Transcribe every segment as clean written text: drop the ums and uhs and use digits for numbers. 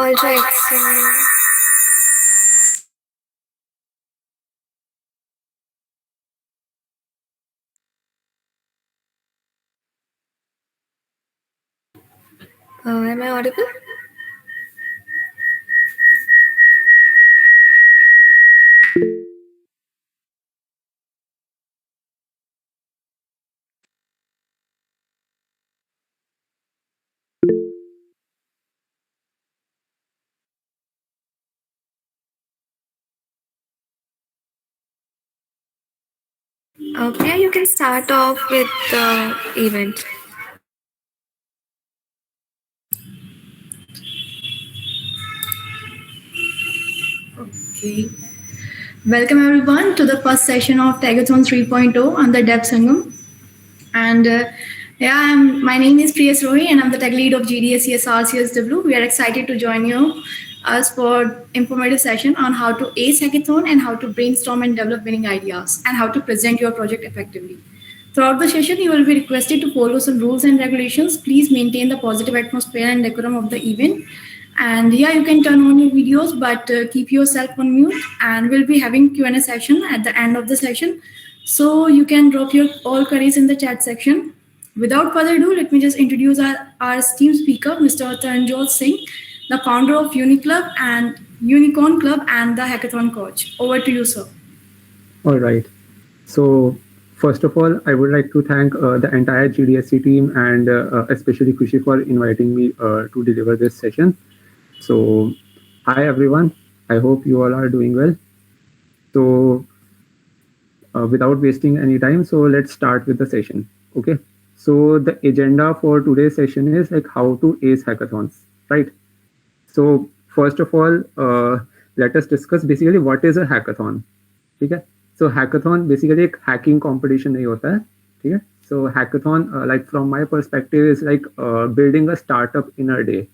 All right, so am I audible? Okay, you can start off with the event. Okay. Welcome everyone to the first session of Tagathon 3.0 on the Dev Sangam. And my name is Priyas Rohi and I'm the tech lead of GDSES RCSW. We are excited to join you us for informative session on how to ace hackathon and how to brainstorm and develop winning ideas and how to present your project effectively. Throughout the session, you will be requested to follow some rules and regulations. Please maintain the positive atmosphere and decorum of the event. And yeah, you can turn on your videos, but keep yourself on mute. And we'll be having Q&A session at the end of the session. So you can drop your all queries in the chat section. Without further ado, let me just introduce our esteemed speaker, Mr. Taranjot Singh, the founder of Uniclub and Unicorn Club and the Hackathon Coach. Over to you, sir. All right. So first of all, I would like to thank the entire GDSC team and especially Kushi for inviting me to deliver this session. So hi everyone. I hope you all are doing well. So without wasting any time, so let's start with the session. Okay. So the agenda for today's session is like how to ace hackathons, right? So first of all, let us discuss basically what is a hackathon. ठीक है. So hackathon basically एक hacking competition नहीं होता है, ठीक है. So hackathon like from my perspective is like building a startup in a day.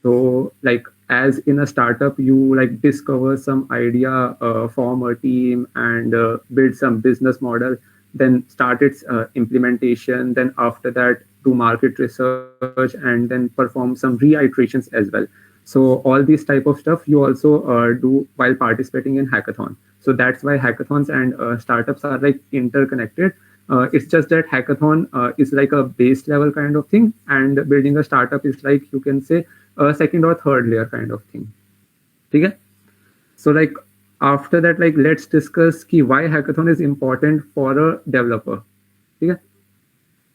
So like as in a startup, you like discover some idea, form a team, and build some business model. Then start its implementation. Then after that, do market research, and then perform some reiterations as well. So all these type of stuff you also do while participating in hackathon. So that's why hackathons and startups are like interconnected. It's just that hackathon is like a base level kind of thing, and building a startup is like you can say a second or third layer kind of thing. Okay. So like after that, like let's discuss key why hackathon is important for a developer. Okay.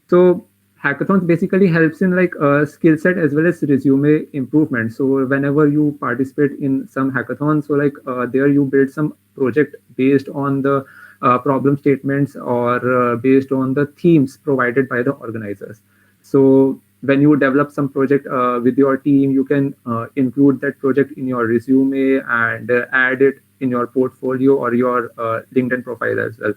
So hackathons basically helps in like skill set as well as resume improvement. So whenever you participate in some hackathon, so like there you build some project based on the problem statements or based on the themes provided by the organizers. So when you develop some project with your team, you can include that project in your resume and add it in your portfolio or your LinkedIn profile as well.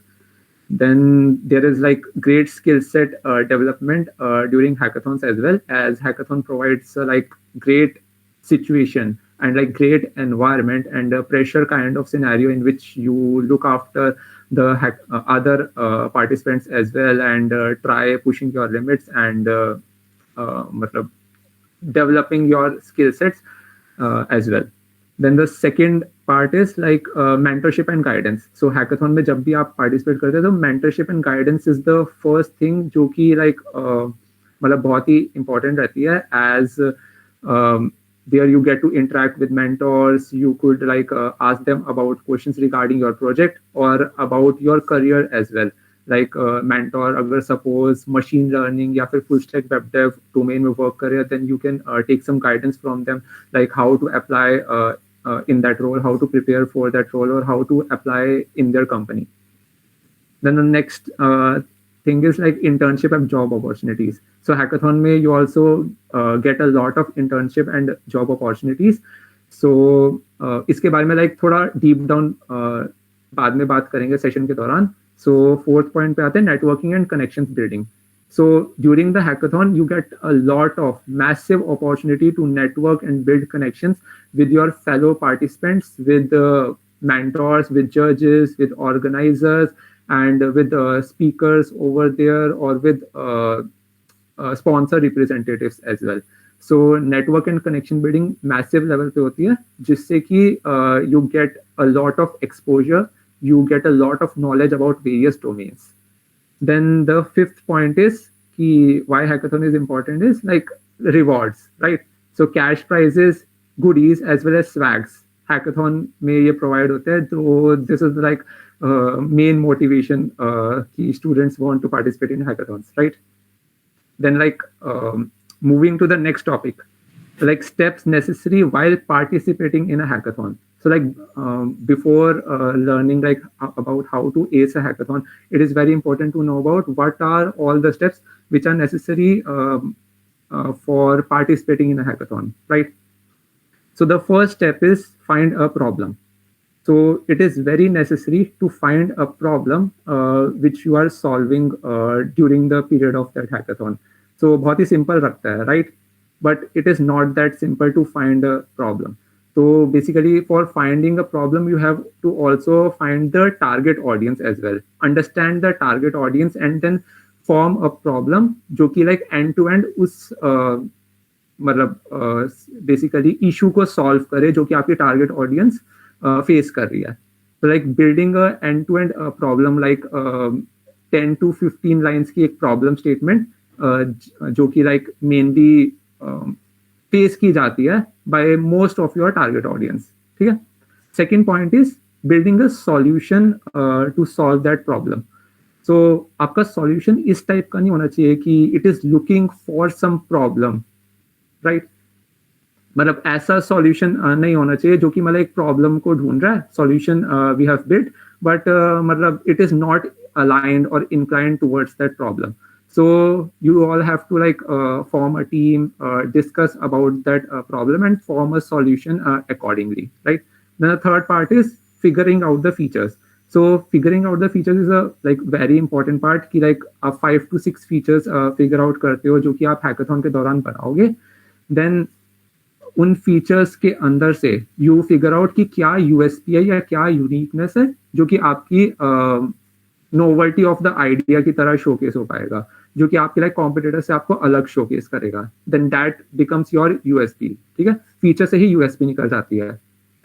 Then there is like great skill set development during hackathons as well, as hackathon provides like great situation and like great environment and a pressure kind of scenario in which you look after the other participants as well and try pushing your limits and matlab, developing your skill sets as well. Then the second part is like mentorship and guidance. So hackathon में जब भी आप participate करते हैं तो mentorship and guidance is the first thing जो कि like मतलब बहुत ही important रहती है, as there you get to interact with mentors. You could like ask them about questions regarding your project or about your career as well. Like mentor अगर suppose machine learning या फिर full stack web dev domain में work करे, then you can take some guidance from them, like how to apply in that role, how to prepare for that role, or how to apply in their company. Then the next thing is like internship and job opportunities. So hackathon में you also get a lot of internship and job opportunities. So इसके बारे में like थोड़ा deep down बाद में बात करेंगे session के दौरान. So fourth point पे आते हैं networking and connections building. So during the hackathon, you get a lot of massive opportunity to network and build connections with your fellow participants, with mentors, with judges, with organizers, and with speakers over there, or with sponsor representatives as well. So network and connection building massive level पे होती है, जिससे कि you get a lot of exposure, you get a lot of knowledge about various domains. Then the fifth point is why hackathon is important is like rewards, right? So cash prizes, goodies as well as swags hackathon में ये provide होते हैं. So this is like main motivation कि students want to participate in hackathons, right? Then like moving to the next topic, like steps necessary while participating in a hackathon. So like before learning like about how to ace a hackathon, it is very important to know about what are all the steps which are necessary for participating in a hackathon, right? So the first step is find a problem. So it is very necessary to find a problem which you are solving during the period of that hackathon. So बहुत ही simple रखता है, right? But it is not that simple to find a problem. So basically for finding a problem, you have to also find the target audience as well. Understand the target audience and then form a problem जो कि like end to end उस मतलब basically issue को solve करे जो कि आपकी target audience face कर रही है. So like building a end to end problem like 10 to 15 lines की एक problem statement जो कि like mainly फेस की जाती है by most of your target audience, ठीक है. Second point is building a solution to solve that problem. So आपका सॉल्यूशन इस टाइप का नहीं होना चाहिए कि it is looking for some problem, right? मतलब ऐसा सॉल्यूशन नहीं होना चाहिए जो कि मतलब एक प्रॉब्लम को ढूंढ रहा है. Solution we have built but मतलब it is not aligned or inclined towards that problem. So you all have to like form a team, discuss about that problem and form a solution accordingly, right? Then the third part is figuring out the features. So figuring out the features is a like very important part कि like आप 5 to 6 features figure out करते हो जो कि आप hackathon के दौरान बनाओगे. Then उन फीचर्स के अंदर से you figure out कि क्या USP है या क्या यूनिकनेस है जो कि आपकी नोवेल्टी ऑफ द आइडिया की तरह शोकेस हो पाएगा, जो कि आपके लाइक कॉम्पिटिटर से आपको अलग शोकेस करेगा. Then that becomes your USP, ठीक है. फीचर से ही यूएसपी निकल जाती है.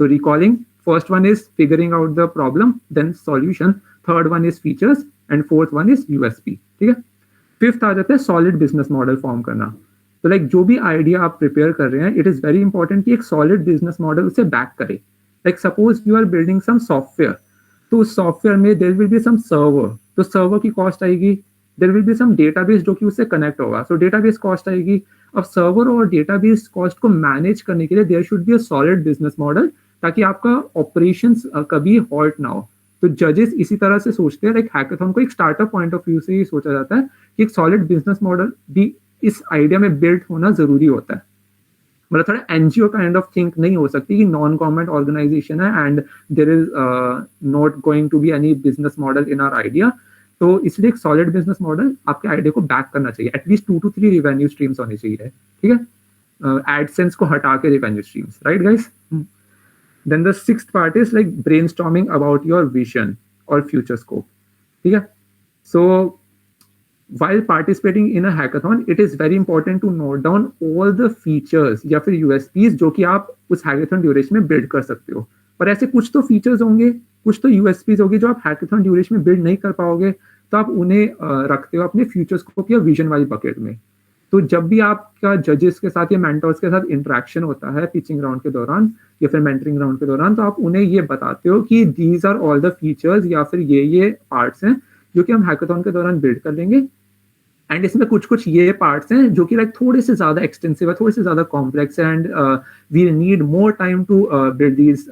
तो recalling, first one is figuring out the problem, then solution, third one is features and fourth one is USP, ठीक है. फिफ्थ आ जाता है सॉलिड बिजनेस मॉडल फॉर्म करना. तो लाइक जो भी आइडिया आप प्रिपेयर कर रहे हैं, इट इज वेरी इंपॉर्टेंट कि एक सॉलिड बिजनेस मॉडल उसे बैक करे. Like suppose you are building some software, तो उस सॉफ्टवेयर में there will be some server, तो सर्वर की कॉस्ट आएगी. There will be some database जो कि उससे कनेक्ट होगा, सो डेटाबेस कॉस्ट आएगी. अब सर्वर और डेटाबेस कॉस्ट को मैनेज करने के लिए there should be a solid business model, ताकि आपका ऑपरेशंस कभी हॉल्ट ना हो. तो जजेस इसी तरह से सोचते हैं. लाइक हैकाथॉन को एक स्टार्टअप पॉइंट ऑफ व्यू से ही सोचा जाता है कि एक सॉलिड बिजनेस मॉडल भी इस आइडिया में बिल्ड होना जरूरी होता है. मतलब थोड़ा एनजीओ काइंड ऑफ थिंक नहीं हो सकती कि नॉन गवर्नमेंट ऑर्गेनाइजेशन है and there is not going to be any business model in our idea. तो इसलिए एक सॉलिड बिजनेस मॉडल आपके आइडिया को बैक करना चाहिए. एटलीस्ट 2 to 3 रिवेन्यू स्ट्रीम्स होने चाहिए, ठीक है. एडसेंस को हटा के revenue streams, right guys. Then the sixth part is like brainstorming about your vision और फ्यूचर स्कोप, ठीक है. सो while participating in a hackathon, it is very important to note down all the features या फिर USPs जो कि आप उस hackathon duration में build कर सकते हो. पर ऐसे कुछ तो features होंगे, कुछ तो USPs होंगे जो आप hackathon duration में build नहीं कर पाओगे, तो आप उन्हें रखते हो अपने future scope या vision वाली bucket में. तो जब भी आपका जजेस के साथ या मेंटर्स के साथ इंटरेक्शन होता है पिचिंग राउंड के दौरान या फिर मेंटरिंग राउंड के दौरान, तो आप उन्हें ये बताते हो कि these are all the features या फिर ये पार्ट्स हैं जो कि हम हैकाथॉन के दौरान बिल्ड कर लेंगे. एंड इसमें कुछ कुछ ये पार्ट्स हैं जो कि लाइक थोड़े से ज्यादा एक्सटेंसिव है, थोड़े से ज्यादा कॉम्प्लेक्स है, and we need more time to build these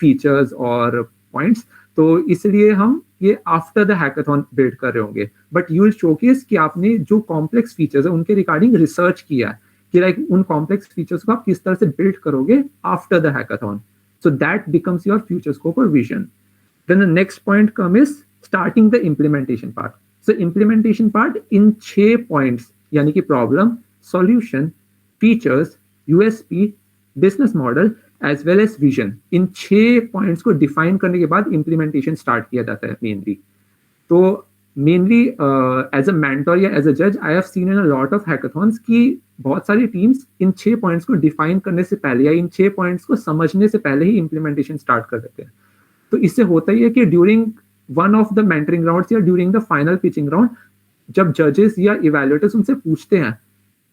features और पॉइंट्स. तो इसलिए हम ये आफ्टर द हैकाथॉन बिल्ड कर रहे होंगे. बट यू विल शोकेस कि आपने जो कॉम्प्लेक्स फीचर्स है उनके रिगार्डिंग रिसर्च किया है कि लाइक उन कॉम्प्लेक्स फीचर्स को आप किस तरह से बिल्ड करोगे after the hackathon. So that becomes your future scope और vision. Then the next point come is starting the implementation part. So implementation part in 6 points यानी कि problem, solution, features, USP, business model as well as vision, in 6 points को define करने के बाद implementation start किया जाता है mainly. तो मेनली एज अ मेंटर या एज अ जज I have seen in a lot of hackathons कि बहुत सारी टीम्स इन 6 पॉइंट्स को डिफाइन करने से पहले या इन 6 पॉइंट्स को समझने से पहले ही इम्प्लीमेंटेशन स्टार्ट कर देते हैं। तो इससे होता ही है कि during one of the mentoring rounds या during the final pitching round जब जजेस या इवेल्युएटर्स उनसे पूछते हैं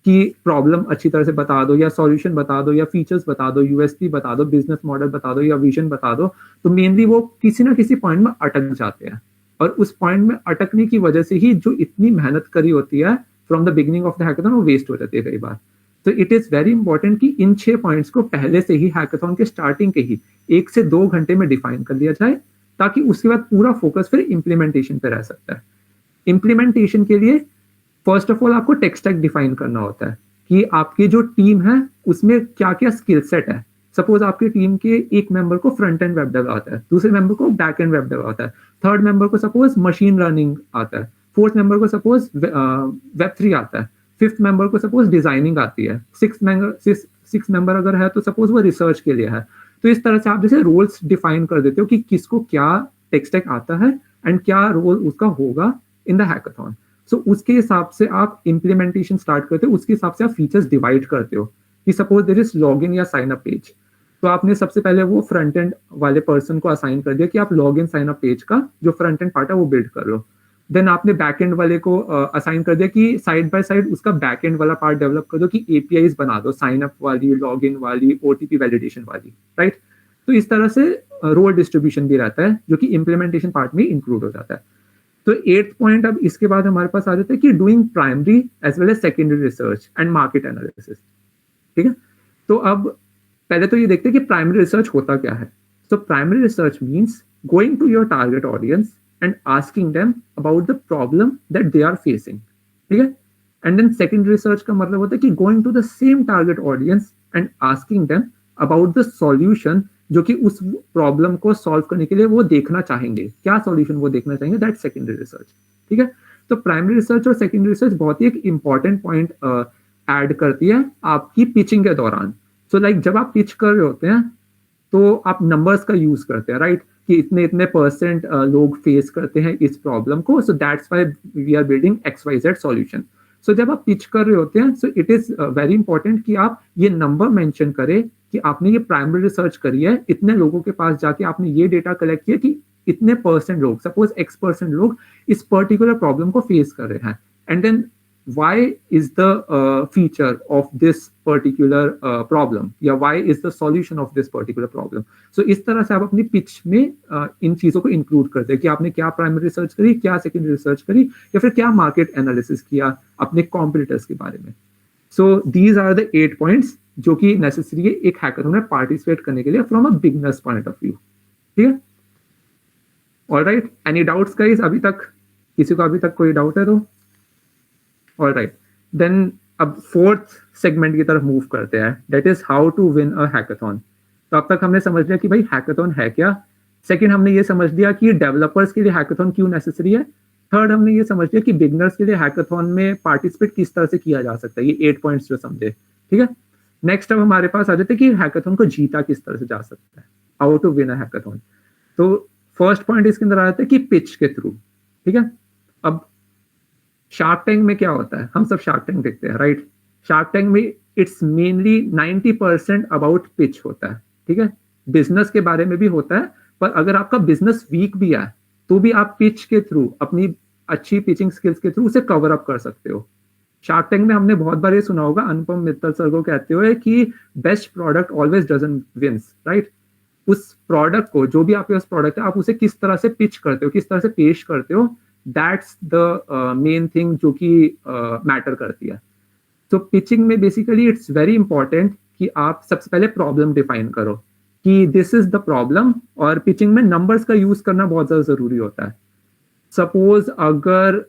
कि प्रॉब्लम अच्छी तरह से बता दो या सॉल्यूशन बता दो या फीचर्स बता दो, यूएसपी बता दो, बिजनेस मॉडल बता दो या विजन बता दो, तो मेनली वो किसी ना किसी पॉइंट में अटक जाते हैं। और उस पॉइंट में अटकने की वजह से ही जो इतनी मेहनत करी होती है from the beginning of the hackathon वो वेस्ट हो जाती है कई बार। तो इट इज वेरी इंपॉर्टेंट कि इन 6 पॉइंट्स को पहले से ही हैकाथॉन के स्टार्टिंग के ही 1 से 2 घंटे में डिफाइन कर लिया जाए, ताकि उसके बाद पूरा फोकस फिर इम्प्लीमेंटेशन पे रह सकता है। इम्प्लीमेंटेशन के लिए फर्स्ट ऑफ ऑल आपको टेक स्टैक डिफाइन करना होता है कि आपकी जो टीम है उसमें क्या क्या स्किल सेट है। सपोज आपकी टीम के एक मेंबर को फ्रंट एंड वेब डेव आता है, दूसरे मेंबर को बैक एंड वेब डेव आता है, थर्ड मेंबर को सपोज मशीन लर्निंग आता है, फोर्थ मेंबर को सपोज वेब 3 आता है, फिफ्थ मेंबर को सपोज डिजाइनिंग आती है, सिक्स मेंबर अगर है तो सपोज वो रिसर्च के लिए है। तो इस तरह से आप जैसे रोल्स डिफाइन कर देते हो कि किसको क्या टेक स्टैक आता है एंड क्या रोल उसका होगा इन द हैकाथॉन। सो उसके हिसाब से आप इम्प्लीमेंटेशन स्टार्ट करते हो, उसके हिसाब से आप फीचर्स डिवाइड करते हो कि suppose there is log in या साइन अप पेज, तो आपने सबसे पहले वो फ्रंट एंड वाले पर्सन को असाइन कर दिया कि आप log in sign up page का जो फ्रंट एंड पार्ट है वो बिल्ड कर लो। देन आपने बैक एंड वाले को असाइन कर दिया कि साइड बाय साइड उसका बैक एंड वाला पार्ट डेवलप कर दो कि एपीआईज बना दो, साइन अप वाली, लॉग इन वाली, ओटीपी वैलिडेशन वाली, राइट। तो इस तरह से रोल डिस्ट्रीब्यूशन भी रहता है जो कि इम्प्लीमेंटेशन पार्ट में इंक्लूड हो जाता है। तो 8th पॉइंट अब इसके बाद हमारे पास आ जाता है कि doing primary as well as secondary research and market analysis. ठीक है, तो अब पहले तो ये देखते हैं कि प्राइमरी रिसर्च होता क्या है। So primary research means going to your target audience and asking them about the problem that they are facing. ठीक है, एंड देन सेकेंडरी रिसर्च का मतलब होता है कि going to the same target audience and asking them about the solution जो कि उस प्रॉब्लम को सॉल्व करने के लिए वो देखना चाहेंगे, क्या सॉल्यूशन वो देखना चाहेंगे, दैट सेकेंडरी रिसर्च। ठीक है, तो प्राइमरी रिसर्च और सेकेंडरी रिसर्च बहुत ही एक इंपॉर्टेंट पॉइंट ऐड करती है आपकी पिचिंग के दौरान। सो लाइक जब आप पिच कर रहे होते हैं तो आप नंबर्स का यूज करते हैं, राइट, कि इतने इतने परसेंट लोग फेस करते हैं इस प्रॉब्लम को, so that's why we are building XYZ solution. So जब आप पिच कर रहे होते हैं, so it is very important कि आप ये नंबर मेंशन करें कि आपने ये प्राइमरी रिसर्च करी है, इतने लोगों के पास जाके आपने ये डेटा कलेक्ट किया कि इतने परसेंट लोग, सपोज X% लोग इस पर्टिकुलर प्रॉब्लम को फेस कर रहे हैं, and then why is the feature of this particular problem या why is the solution of this particular problem। so इस तरह से आप अपनी पिच में इन चीजों को इंक्लूड करते हैं कि आपने क्या प्राइमरी रिसर्च करी, क्या सेकेंडरी रिसर्च करी, या फिर क्या मार्केट एनालिसिस किया अपने कॉम्पिटिटर्स के बारे में। So these are the 8 points जो कि नेसेसरी है एक हैकाथॉन में पार्टिसिपेट करने के लिए from a beginners point of view. ठीक है, ऑलराइट, एनी डाउट्स गाइस? अभी तक किसी को अभी तक कोई डाउट है तो ऑलराइट, देन अब 4th सेगमेंट की तरफ मूव करते हैं, that is how to win a hackathon. तो अब तक हमने समझ लिया कि भाई हैकाथॉन है क्या, सेकंड हमने ये समझ लिया कि डेवलपर्स के लिए हैकाथॉन क्यों नेसेसरी है, थर्ड हमने ये समझ लिया कि बिगनर्स के लिए हैकाथॉन में पार्टिसिपेट किस तरह से किया जा सकता है, ये 8 पॉइंट्स जो समझे। ठीक है, नेक्स्ट अब हमारे पास आ जाते हैं कि हैकाथॉन को जीता किस तरह से जा सकता है, how to win a hackathon. तो फर्स्ट पॉइंट इसके अंदर आ जाता है कि पिच के थ्रू। ठीक है, अब शार्क टैंक में क्या होता है, हम सब शार्क टैंक देखते हैं, राइट। शार्क टैंक में इट्स मेनली 90% अबाउट पिच होता है। ठीक है, बिजनेस के बारे में भी होता है, पर अगर आपका बिजनेस वीक भी है तो भी आप पिच के थ्रू, अपनी अच्छी पिचिंग स्किल्स के थ्रू उसे कवर अप कर सकते हो। शार्क टैंक में हमने बहुत बार ये सुना होगा अनुपम मित्तल सर को कहते हुए कि best product always doesn't wins, right. उस प्रोडक्ट को, जो भी आपके पास प्रोडक्ट है, आप उसे किस तरह से पिच करते हो, किस तरह से पेश करते हो, दैट्स द मेन थिंग जो कि मैटर करती है। तो पिचिंग में बेसिकली इट्स वेरी इंपॉर्टेंट कि आप सबसे पहले प्रॉब्लम डिफाइन करो कि दिस इज द प्रॉब्लम, और पिचिंग में नंबर्स का यूज करना बहुत ज्यादा जरूरी होता है। सपोज अगर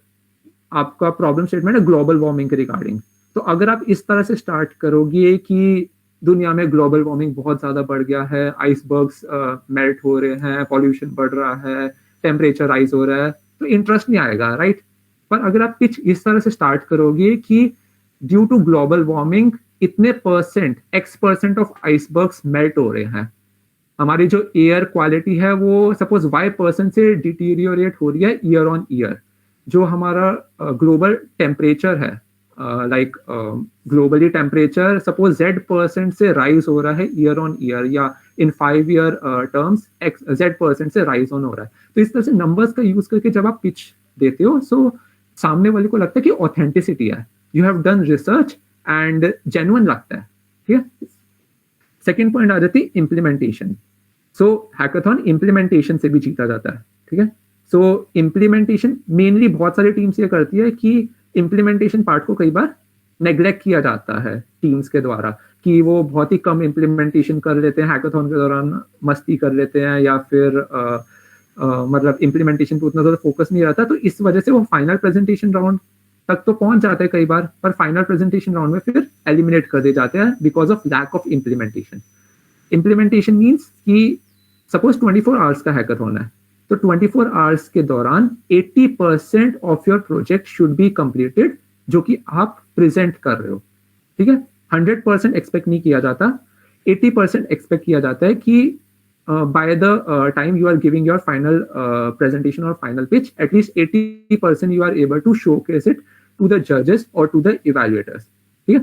आपका प्रॉब्लम स्टेटमेंट है ग्लोबल वार्मिंग के रिगार्डिंग, तो अगर आप इस तरह से स्टार्ट करोगे कि दुनिया में ग्लोबल वार्मिंग बहुत ज्यादा बढ़ गया है, आइसबर्ग्स मेल्ट हो रहे हैं, पॉल्यूशन बढ़ रहा है, टेम्परेचर राइज हो रहा है, तो इंटरेस्ट नहीं आएगा, राइट। पर अगर आप पिच इस तरह से स्टार्ट करोगे कि ड्यू टू ग्लोबल वार्मिंग इतने percent, X% of icebergs melt हो रहे हैं, हमारी जो एयर क्वालिटी है वो सपोज Y% से डिटीरियोरेट हो रही है ईयर ऑन ईयर, जो हमारा ग्लोबल टेम्परेचर है, like globally temperature suppose Z% से राइज हो रहा है ईयर ऑन ईयर, या इन 5 ईयर टर्म्स Z% से राइज ऑन हो रहा है, तो इस तरह से नंबर्स का यूज करके जब आप पिच देते हो, सो सामने वाले को लगता है कि ऑथेंटिसिटी है, you have done research and genuine लगता है, ठीक है। सेकेंड पॉइंट आ जाती है इम्प्लीमेंटेशन। सो हैकाथॉन इम्प्लीमेंटेशन से भी जीता जाता है, ठीक है। सो इम्प्लीमेंटेशन मेनली बहुत सारी टीम्स ये करती है कि इम्प्लीमेंटेशन पार्ट को कई बार नेग्लेक्ट किया जाता है टीम्स के द्वारा, कि वो बहुत ही कम इम्प्लीमेंटेशन कर लेते हैं हैकाथॉन के दौरान, मस्ती कर लेते हैं, या फिर मतलब इम्प्लीमेंटेशन पे उतना ज़्यादा फोकस नहीं रहता, तो इस वजह से वो फाइनल प्रेजेंटेशन राउंड तक तो पहुंच जाते हैं कई बार, पर फाइनल प्रेजेंटेशन राउंड में फिर एलिमिनेट कर दिए जाते हैं because of lack of implementation. Implementation means कि सपोज 24 आवर्स का हैकाथॉन है, तो 24 आवर्स के दौरान 80% of your project should be completed, जो कि आप प्रेजेंट कर रहे हो, ठीक है। 100% एक्सपेक्ट नहीं किया जाता, 80% एक्सपेक्ट किया जाता है कि by the time you are giving your final presentation or final pitch, at least 80% you are able to showcase it to the judges or to the evaluators, ठीक है।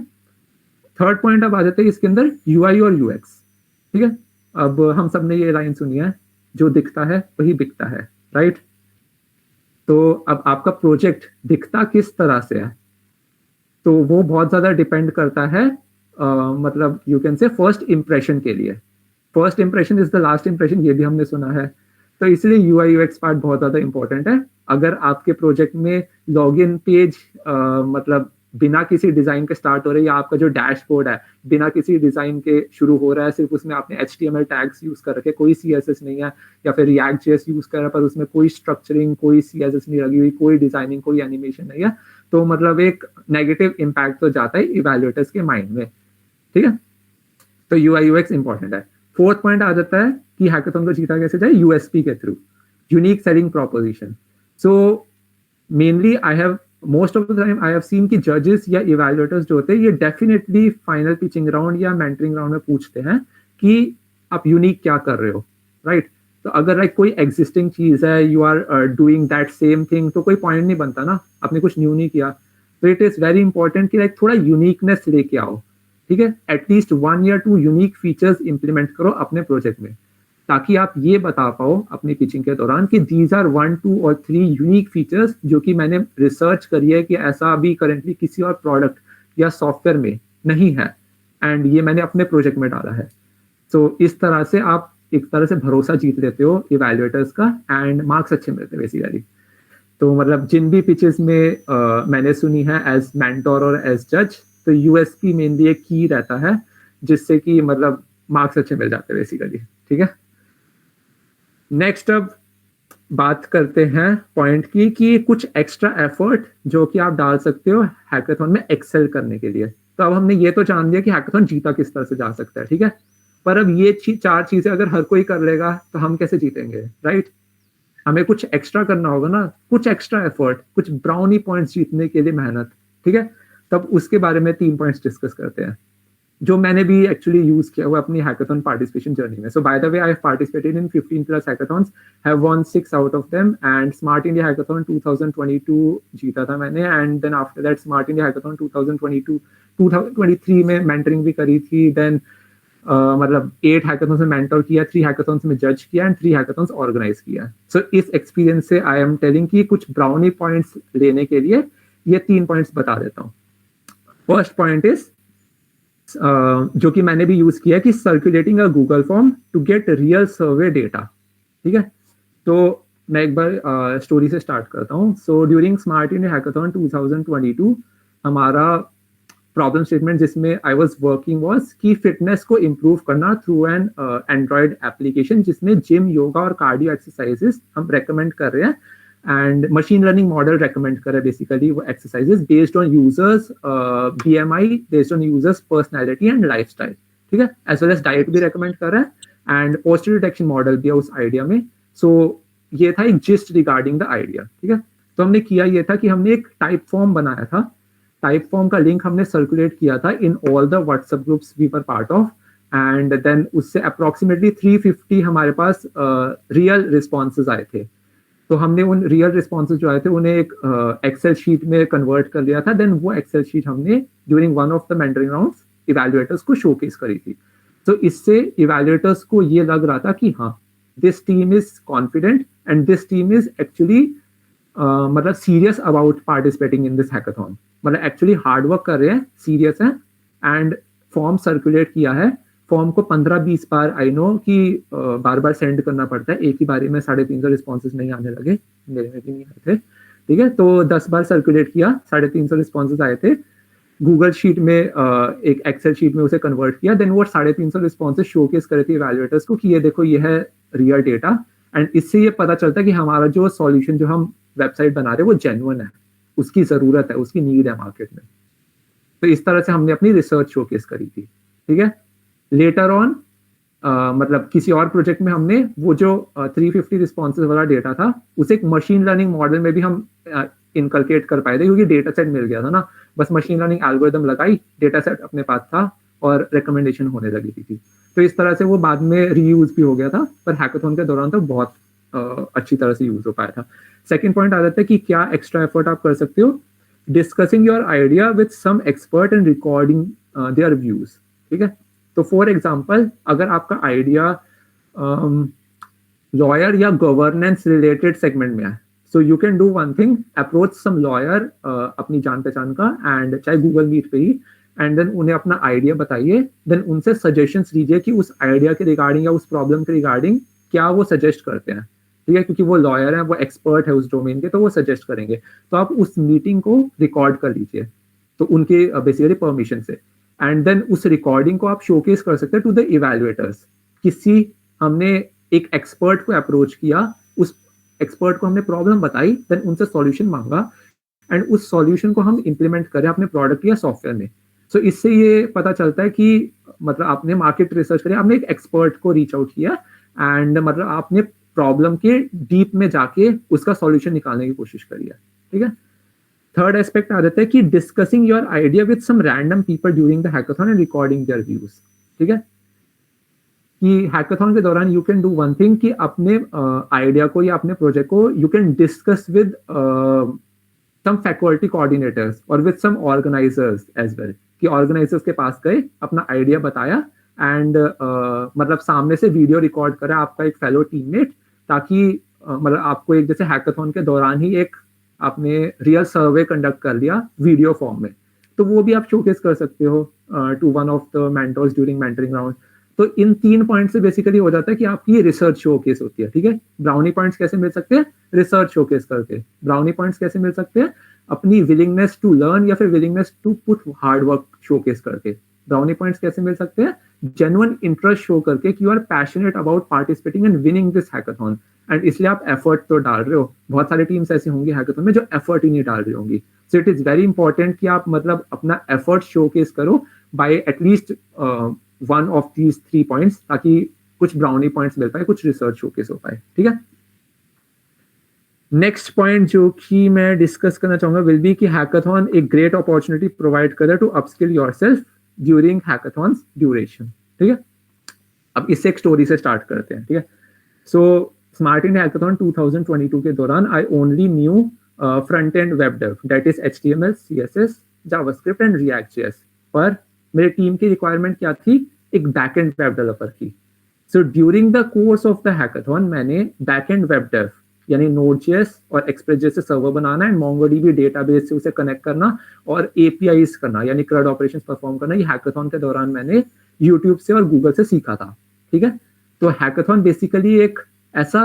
थर्ड पॉइंट अब आ जाता है इसके अंदर UI और UX, ठीक है। अब हम सब ने ये लाइन सुनी है, जो दिखता है वही बिकता है, राइट। तो अब आपका प्रोजेक्ट दिखता किस तरह से है, तो वो बहुत ज्यादा डिपेंड करता है, मतलब you can say first impression के लिए। First impression is the last impression, ये भी हमने सुना है, तो इसलिए UI UX पार्ट बहुत ज्यादा इंपॉर्टेंट है। अगर आपके प्रोजेक्ट में लॉगिन पेज मतलब बिना किसी डिजाइन के स्टार्ट हो रहा है, या आपका जो डैशबोर्ड है बिना किसी डिजाइन के शुरू हो रहा है, सिर्फ उसमें आपने HTML टैग्स यूज कर रखे, कोई CSS नहीं है, या फिर React.js यूज कर रहा है पर उसमें कोई स्ट्रक्चरिंग, कोई CSS नहीं लगी हुई, कोई डिजाइनिंग, कोई एनिमेशन नहीं है, तो मतलब एक नेगेटिव इम्पैक्ट तो जाता है इवैल्यूएटर्स के माइंड में, ठीक है। तो UI UX इंपॉर्टेंट है। फोर्थ पॉइंट आ जाता है कि हैकाथॉन को जीता कैसे जाए, USP के through, unique selling proposition. So mainly most of the time I have seen कि जजेस या इवैल्यूएटर्स जो होते हैं, ये डेफिनेटली फाइनल पिचिंग राउंड या मेंटरिंग राउंड में पूछते हैं कि आप यूनिक क्या कर रहे हो, राइट। तो अगर लाइक कोई एग्जिस्टिंग चीज है, you are doing that same thing, तो कोई पॉइंट नहीं बनता ना, आपने कुछ न्यू नहीं किया। तो इट इज वेरी इंपॉर्टेंट कि लाइक थोड़ा यूनिकनेस लेके आओ, ठीक है। एटलीस्ट 1 या 2 यूनिक फीचर्स इंप्लीमेंट करो अपने प्रोजेक्ट में, ताकि आप ये बता पाओ अपनी पिचिंग के दौरान कि दीज आर 1, 2 और 3 यूनिक फीचर्स जो कि मैंने रिसर्च करी है कि ऐसा अभी करेंटली किसी और प्रोडक्ट या सॉफ्टवेयर में नहीं है, एंड ये मैंने अपने प्रोजेक्ट में डाला है। सो इस तरह से आप एक तरह से भरोसा जीत लेते हो इवैल्यूएटर्स का, एंड मार्क्स अच्छे मिलते हैं बेसिकली। तो मतलब जिन भी पिचेस में मैंने सुनी है एज मेंटोर और एज जज, तो USP मेनली एक की रहता है जिससे कि मतलब मार्क्स अच्छे मिल जाते हैं बेसिकली, ठीक है। नेक्स्ट अब बात करते हैं पॉइंट की कि कुछ एक्स्ट्रा एफर्ट जो कि आप डाल सकते हो हैकाथॉन में एक्सेल करने के लिए। तो अब हमने ये तो जान लिया कि हैकाथॉन जीता किस तरह से जा सकता है, ठीक है। पर अब ये 4 चीजें अगर हर कोई कर लेगा तो हम कैसे जीतेंगे, राइट। हमें कुछ एक्स्ट्रा करना होगा ना, कुछ एक्स्ट्रा एफर्ट, कुछ ब्राउनी पॉइंट्स जीतने के लिए मेहनत, ठीक है। तब उसके बारे में 3 पॉइंट्स डिस्कस करते हैं जो मैंने भी एक्चुअली यूज किया हुआ अपनी हैकाथॉन पार्टिसिपेशन जर्नी में। So by the way I have participated in 15+ hackathons, have won 6 out of them, and smart India hackathon 2022 जीता था मैंने, and then after that smart India hackathon 2023 में मेंटरिंग भी करी थी। देन मतलब 8 हैकाथॉन्स में मेंटर किया, 3 हैकाथॉन्स में जज किया, एंड 3 हैकाथॉन्स ऑर्गेनाइज किया। सो इस एक्सपीरियंस से आई एम टेलिंग कि कुछ ब्राउनी पॉइंट्स लेने के लिए ये 3 पॉइंट्स बता देता हूँ। फर्स्ट पॉइंट इज जो कि मैंने भी यूज किया कि circulating a Google form to get real survey data, ठीक है। तो मैं एक बार स्टोरी से स्टार्ट करता हूँ। So during smart India hackathon 2022 हमारा प्रॉब्लम स्टेटमेंट जिसमें आई वाज वर्किंग वाज कि फिटनेस को इम्प्रूव करना थ्रू एन एंड्रॉयड एप्लीकेशन जिसमें जिम, योगा और कार्डियो एक्सरसाइजेस हम रेकमेंड कर रहे हैं, and machine learning model recommend कर रहे हैं बेसिकली वो exercises based on users BMI, based on users personality and lifestyle, ठीक है। एज वेल एज डाइट भी रेकमेंड कर रहे हैं, एंड पोस्टर डिटेक्शन मॉडल भी है उस आइडिया में। सो ये था एक जिस्ट रिगार्डिंग द आइडिया, ठीक है। तो हमने किया ये था कि हमने एक टाइप फॉर्म बनाया था, टाइप फॉर्म का लिंक हमने सर्कुलेट किया था in all the WhatsApp groups we were part of, and then उससे अप्रोक्सीमेटली 350 हमारे पास रियल रिस्पॉन्सेज आए थे। तो हमने उन रियल रिस्पॉन्सेज जो आए थे उन्हें एक एक्सेल शीट में कन्वर्ट कर लिया था. देन वो एक्सेल शीट हमने during one of the mentoring rounds evaluators को शोकेस करी थी. तो इससे इवैल्यूएटर्स को ये लग रहा था कि हाँ, this team is confident and this team is actually मतलब serious about participating in this hackathon. मतलब एक्चुअली हार्ड वर्क कर रहे हैं, सीरियस हैं. एंड फॉर्म सर्कुलेट किया है. फॉर्म को 15-20 बार, आई नो कि बार बार सेंड करना पड़ता है, एक ही बारी में 350 रिस्पॉन्सेज नहीं आने लगे, मेरे में भी नहीं आए थे. ठीक है, तो 10 बार सर्कुलेट किया, 350 रिस्पॉन्सेज आए थे. गूगल शीट में एक एक्सेल शीट में उसे कन्वर्ट किया. देन वो 350 रिस्पॉन्सेज शोकेस करे थे इवैल्यूएटर्स को कि ये देखो, ये है रियल डेटा. एंड इससे ये पता चलता है कि हमारा जो सॉल्यूशन जो हम वेबसाइट बना रहे हैं वो जेन्युइन है, उसकी जरूरत है, उसकी नीड है मार्केट में. तो इस तरह से हमने अपनी रिसर्च शोकेस करी थी. ठीक है, लेटर ऑन मतलब किसी और प्रोजेक्ट में हमने वो जो 350 रिस्पॉन्सेज वाला डेटा था उसे एक मशीन लर्निंग मॉडल में भी हम इनकलकेट कर पाए थे, क्योंकि डेटा सेट मिल गया था ना. बस मशीन लर्निंग एल्गोरिथम लगाई, डेटा सेट अपने पास था और रिकमेंडेशन होने लगी थी. तो इस तरह से वो बाद में रीयूज भी हो गया था, पर हैकाथॉन के दौरान तो बहुत अच्छी तरह से यूज हो पाया था. सेकेंड पॉइंट आ जाता है कि क्या एक्स्ट्रा एफर्ट आप कर सकते हो. Discussing your idea with some expert and recording their views. ठीक है, तो फॉर एग्जाम्पल अगर आपका आइडिया लॉयर या गवर्नेंस रिलेटेड सेगमेंट में है, so you can do one thing, approach some lawyer अपनी जान पहचान का, एंड चाहे गूगल मीट पे ही, एंड देन उन्हें अपना आइडिया बताइए. देन उनसे सजेशंस लीजिए कि उस आइडिया के रिगार्डिंग या उस प्रॉब्लम के रिगार्डिंग क्या वो सजेस्ट करते हैं. ठीक है, क्योंकि वो लॉयर है, वो एक्सपर्ट है उस डोमेन के, तो वो सजेस्ट करेंगे. तो आप उस मीटिंग को रिकॉर्ड कर लीजिए, तो उनके बेसिकली परमिशन से. एंड देन उस रिकॉर्डिंग को आप शोकेस कर सकते हैं टू द इवैल्यूएटर्स. हमने एक एक्सपर्ट को अप्रोच किया, उस एक्सपर्ट को हमने प्रॉब्लम बताई, देन उनसे सॉल्यूशन मांगा, एंड उस सॉल्यूशन को हम इंप्लीमेंट करें अपने प्रोडक्ट या सॉफ्टवेयर में. सो इससे ये पता चलता है कि मतलब आपने मार्केट रिसर्च करी, आपने एक एक्सपर्ट को रीच आउट किया, एंड मतलब आपने प्रॉब्लम के डीप में जाके उसका सॉल्यूशन निकालने की कोशिश करी है. ठीक है, थर्ड एस्पेक्ट आ जाता है कि discussing your idea with some random people during the hackathon and recording their views. ठीक है, कि हैकाथॉन के दौरान you can do one thing कि अपने आइडिया को या अपने प्रोजेक्ट को you can discuss with some faculty coordinators और with some organizers as well. कि ऑर्गेनाइजर्स के पास गए, अपना आइडिया बताया, एंड मतलब सामने से वीडियो रिकॉर्ड करा आपका एक फेलो टीममेट, ताकि मतलब आपको एक जैसे हैकाथॉन के दौरान ही एक आपने रियल सर्वे कंडक्ट कर लिया वीडियो फॉर्म में, तो वो भी आप शोकेस कर सकते हो to one of the mentors during mentoring round. तो इन 3 पॉइंट से बेसिकली हो जाता है कि आपकी रिसर्च शोकेस होती है. ठीक है, ब्राउनी पॉइंट्स कैसे मिल सकते हैं, रिसर्च शोकेस करके. ब्राउनी पॉइंट्स कैसे मिल सकते हैं, अपनी विलिंगनेस टू लर्न या फिर willingness to put hard work showcase करके. ब्राउनी पॉइंट्स कैसे मिल सकते हैं, जेन्युइन इंटरेस्ट शो करके कि you are passionate about participating and winning this hackathon, and इसलिए आप एफर्ट तो डाल रहे हो. बहुत सारी टीम्स ऐसी होंगी हैकाथॉन में जो एफर्ट ही नहीं डाल रही होंगी. सो इट इज वेरी इंपॉर्टेंट कि आप मतलब अपना एफर्ट शोकेस करो bye at least one of these 3 points, ताकि कुछ ब्राउनी पॉइंट्स मिल पाए, कुछ रिसर्च शोकेस हो पाए. ठीक है, नेक्स्ट पॉइंट जो कि मैं डिस्कस करना चाहूंगा विल बी कि हैकाथॉन एक ग्रेट अपॉर्चुनिटी प्रोवाइड करे to upskill yourself during hackathons duration. ठीक है, अब इससे एक स्टोरी से स्टार्ट करते हैं. ठीक है, सो स्मार्ट इंडिया हैकाथॉन 2022 के दौरान I only new front end web dev, that is HTML, CSS, JavaScript and React.js. पर मेरी टीम की रिक्वायरमेंट क्या थी, एक बैक एंड वेब डेवलपर की. So during the course of the hackathon मैंने बैक एंड वेब डेव यानी Node.js और Express.js से server banana and MongoDB database से उसे कनेक्ट करना और APIs करना यानी CRUD ऑपरेशंस परफॉर्म करना, ये हैकाथॉन के दौरान मैंने YouTube से और Google से सीखा था. ठीक है, तो हैकाथॉन बेसिकली एक ऐसा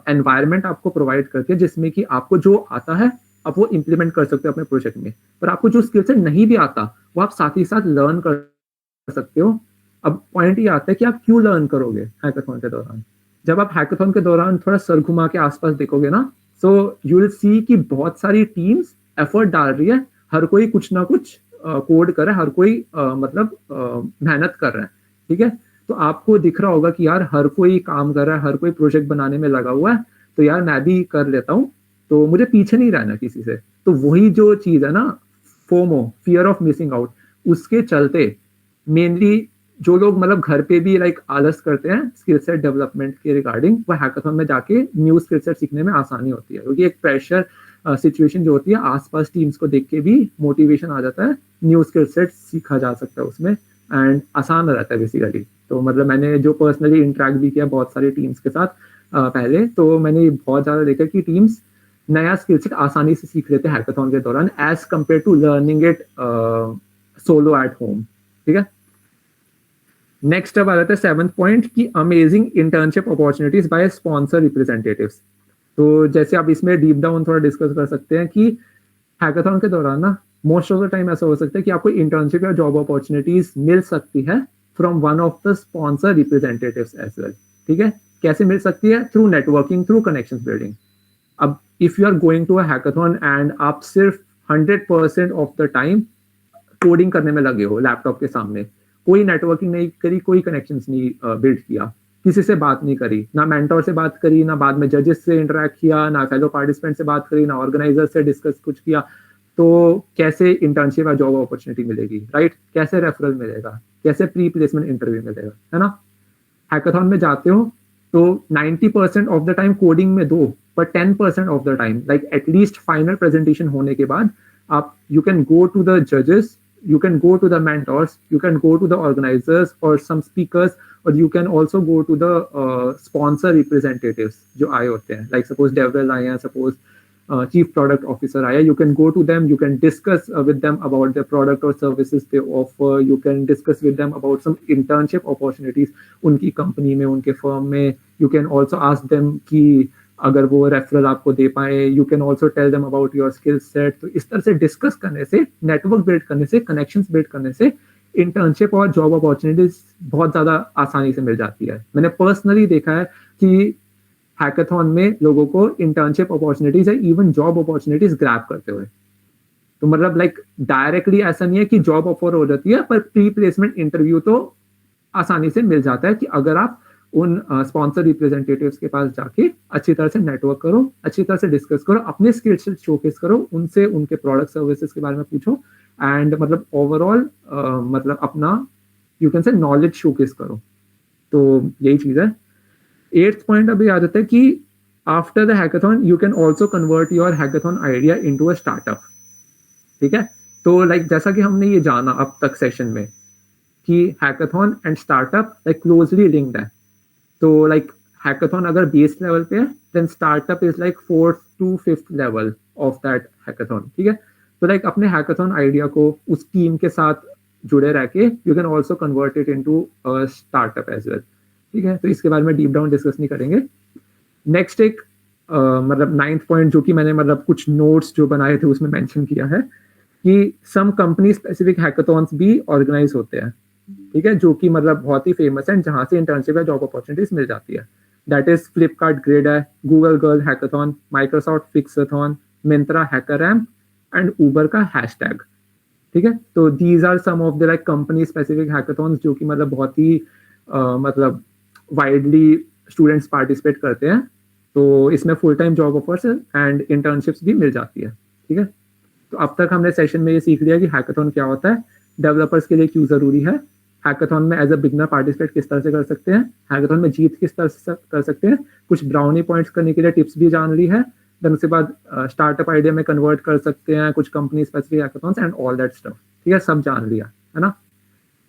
एनवायरनमेंट आपको प्रोवाइड करती है जिसमें कि आपको जो आता है आप वो इम्प्लीमेंट कर सकते हो अपने प्रोजेक्ट में, पर आपको जो स्किल से नहीं भी आता वो आप साथ ही साथ लर्न कर सकते हो. अब पॉइंट ये आता है कि आप क्यों लर्न करोगे हैकाथॉन के दौरान. जब आप हैकाथॉन के दौरान थोड़ा सर घुमा के आसपास देखोगे ना, सो यू विल सी कि बहुत सारी टीम्स एफर्ट डाल रही है, हर कोई कुछ ना कुछ कोड कर रहा है, हर कोई मतलब मेहनत कर रहा है. ठीक है, तो आपको दिख रहा होगा कि यार हर कोई काम कर रहा है, हर कोई प्रोजेक्ट बनाने में लगा हुआ है, तो यार मैं भी कर लेता हूँ, तो मुझे पीछे नहीं रहना किसी से. तो वही जो चीज है ना, FOMO, fear of missing out, उसके चलते मेनली जो लोग मतलब घर पे भी लाइक आलस करते हैं स्किल सेट डेवलपमेंट के रिगार्डिंग, वो हैकाथॉन में जाके न्यू स्किल सेट सीखने में आसानी होती है, क्योंकि एक प्रेशर सिचुएशन जो होती है आसपास टीम्स को देख के भी मोटिवेशन आ जाता है, न्यू स्किल सेट सीखा जा सकता है उसमें, एंड आसान रहता है बेसिकली। तो मतलब मैंने जो पर्सनली इंटरेक्ट भी किया बहुत सारी टीम्स के साथ पहले, तो मैंने बहुत ज़्यादा देखा कि टीम्स नया स्किल सेट आसानी से सीख लेते हैं हैकाथॉन के दौरान as compared to learning it solo at home. ठीक है, नेक्स्ट अब आ जाता है 7th पॉइंट की amazing internship opportunities by sponsor representatives. तो जैसे आप इसमें डीप डाउन थोड़ा डिस्कस कर सकते हैं कि हैकाथॉन के दौरान ना मोस्ट ऑफ द टाइम ऐसा हो सकता है कि आपको इंटर्नशिप या जॉब अपॉर्चुनिटीज मिल सकती है from one of the sponsor representatives as well. ठीक है, कैसे मिल सकती है? Through networking, through connection building. अब if you are going to a hackathon and आप सिर्फ 100% ऑफ द टाइम कोडिंग करने में लगे हो लैपटॉप के सामने, कोई नेटवर्किंग नहीं करी, कोई कनेक्शंस नहीं बिल्ड किया, किसी से बात नहीं करी, ना मेंटोर से बात करी, ना बाद में जजेस से इंटरेक्ट किया, ना फेलो पार्टिसिपेंट से बात करी, ना ऑर्गेनाइजर से डिस्कस कुछ किया, तो कैसे इंटर्नशिप या जॉब अपॉर्चुनिटी मिलेगी? राइट, कैसे रेफरल मिलेगा, कैसे प्री प्लेसमेंट इंटरव्यू मिलेगा, है ना? हैकाथॉन में जाते हो तो 90% ऑफ द टाइम कोडिंग में दो, पर 10% of the time like at least final presentation होने के बाद आप you can go to the जजेस, you can go to the mentors, you can go to the organizers or some speakers, or you can also go to the sponsor representatives जो आए होते हैं, like suppose DevRel आए हैं, suppose chief product officer आया, you can go to them, you can discuss with them about their product or services they offer, you can discuss with them about some internship opportunities उनकी company में, उनके firm में, you can also ask them कि अगर वो referral आपको दे पाए, you can also tell them about your skill set. तो इस तरह से डिस्कस करने से, नेटवर्क बिल्ड करने से, कनेक्शंस बिल्ड करने से इंटर्नशिप और जॉब अपॉर्चुनिटीज बहुत ज़्यादा आसानी से मिल जाती है। मैंने पर्सनली देखा है कि हैकाथॉन में लोगों को इंटर्नशिप अपॉर्चुनिटीज या इवन जॉब अपॉर्चुनिटीज ग्रैब करते हुए, तो मतलब लाइक डायरेक्टली ऐसा नहीं है कि जॉब ऑफर हो जाती है, पर प्री प्लेसमेंट इंटरव्यू तो आसानी से मिल जाता है कि अगर आप उन स्पॉन्सर रिप्रेजेंटेटिव्स के पास जाके अच्छी तरह से नेटवर्क करो, अच्छी तरह से डिस्कस करो, अपने स्किल सेट शोकेस करो, उनसे उनके प्रोडक्ट सर्विसेज के बारे में पूछो, एंड मतलब ओवरऑल मतलब अपना you can say knowledge showcase करो। तो यही चीज़ है। 8th पॉइंट अभी आ जाता है कि after the hackathon you can also convert your hackathon idea into a startup. ठीक है, तो लाइक जैसा कि हमने ये जाना अब तक सेशन में कि hackathon and startup like closely linked है। तो लाइक हैकाथॉन अगर बेस लेवल पे है, then startup is like 4th to 5th level of that hackathon. ठीक है, तो लाइक अपने हैकाथॉन आइडिया को उस टीम के साथ जुड़े रह के you can also convert it into a startup as well. ठीक है, तो इसके बारे में डीप डाउन डिस्कस नहीं करेंगे। नेक्स्ट एक मतलब 9th पॉइंट जो कि मैंने मतलब कुछ नोट्स जो बनाए थे उसमें मेंशन किया है कि सम कंपनी स्पेसिफिक हैकाथॉन्स भी ऑर्गेनाइज होते हैं। ठीक है, जो कि मतलब बहुत ही फेमस है, जहां से इंटर्नशिप या जॉब अपॉर्चुनिटीज मिल जाती है। दैट इज फ्लिपकार्ट ग्रेड है, Google girl hackathon, Microsoft fixathon, Myntra hacker ramp and Uber का हैशटैग। ठीक है, तो these are some of the like company specific hackathons जो कि मतलब बहुत ही मतलब वाइडली स्टूडेंट्स पार्टिसिपेट करते हैं। तो इसमें full time job offers and internships भी मिल जाती है। ठीक है, तो अब तक हमने सेशन में ये सीख लिया कि हैकाथॉन क्या होता है, डेवलपर्स के लिए क्यों जरूरी है, हैकाथॉन में एज अ बिगनर पार्टिसिपेट किस तरह से कर सकते हैं, हैकाथॉन में जीत किस तरह से कर सकते हैं, कुछ ब्राउनी पॉइंट्स करने के लिए टिप्स भी जान ली है, देन उसके बाद स्टार्टअप आइडिया में कन्वर्ट कर सकते हैं, कुछ company specific hackathons and all that stuff. ठीक है, सब जान लिया है ना।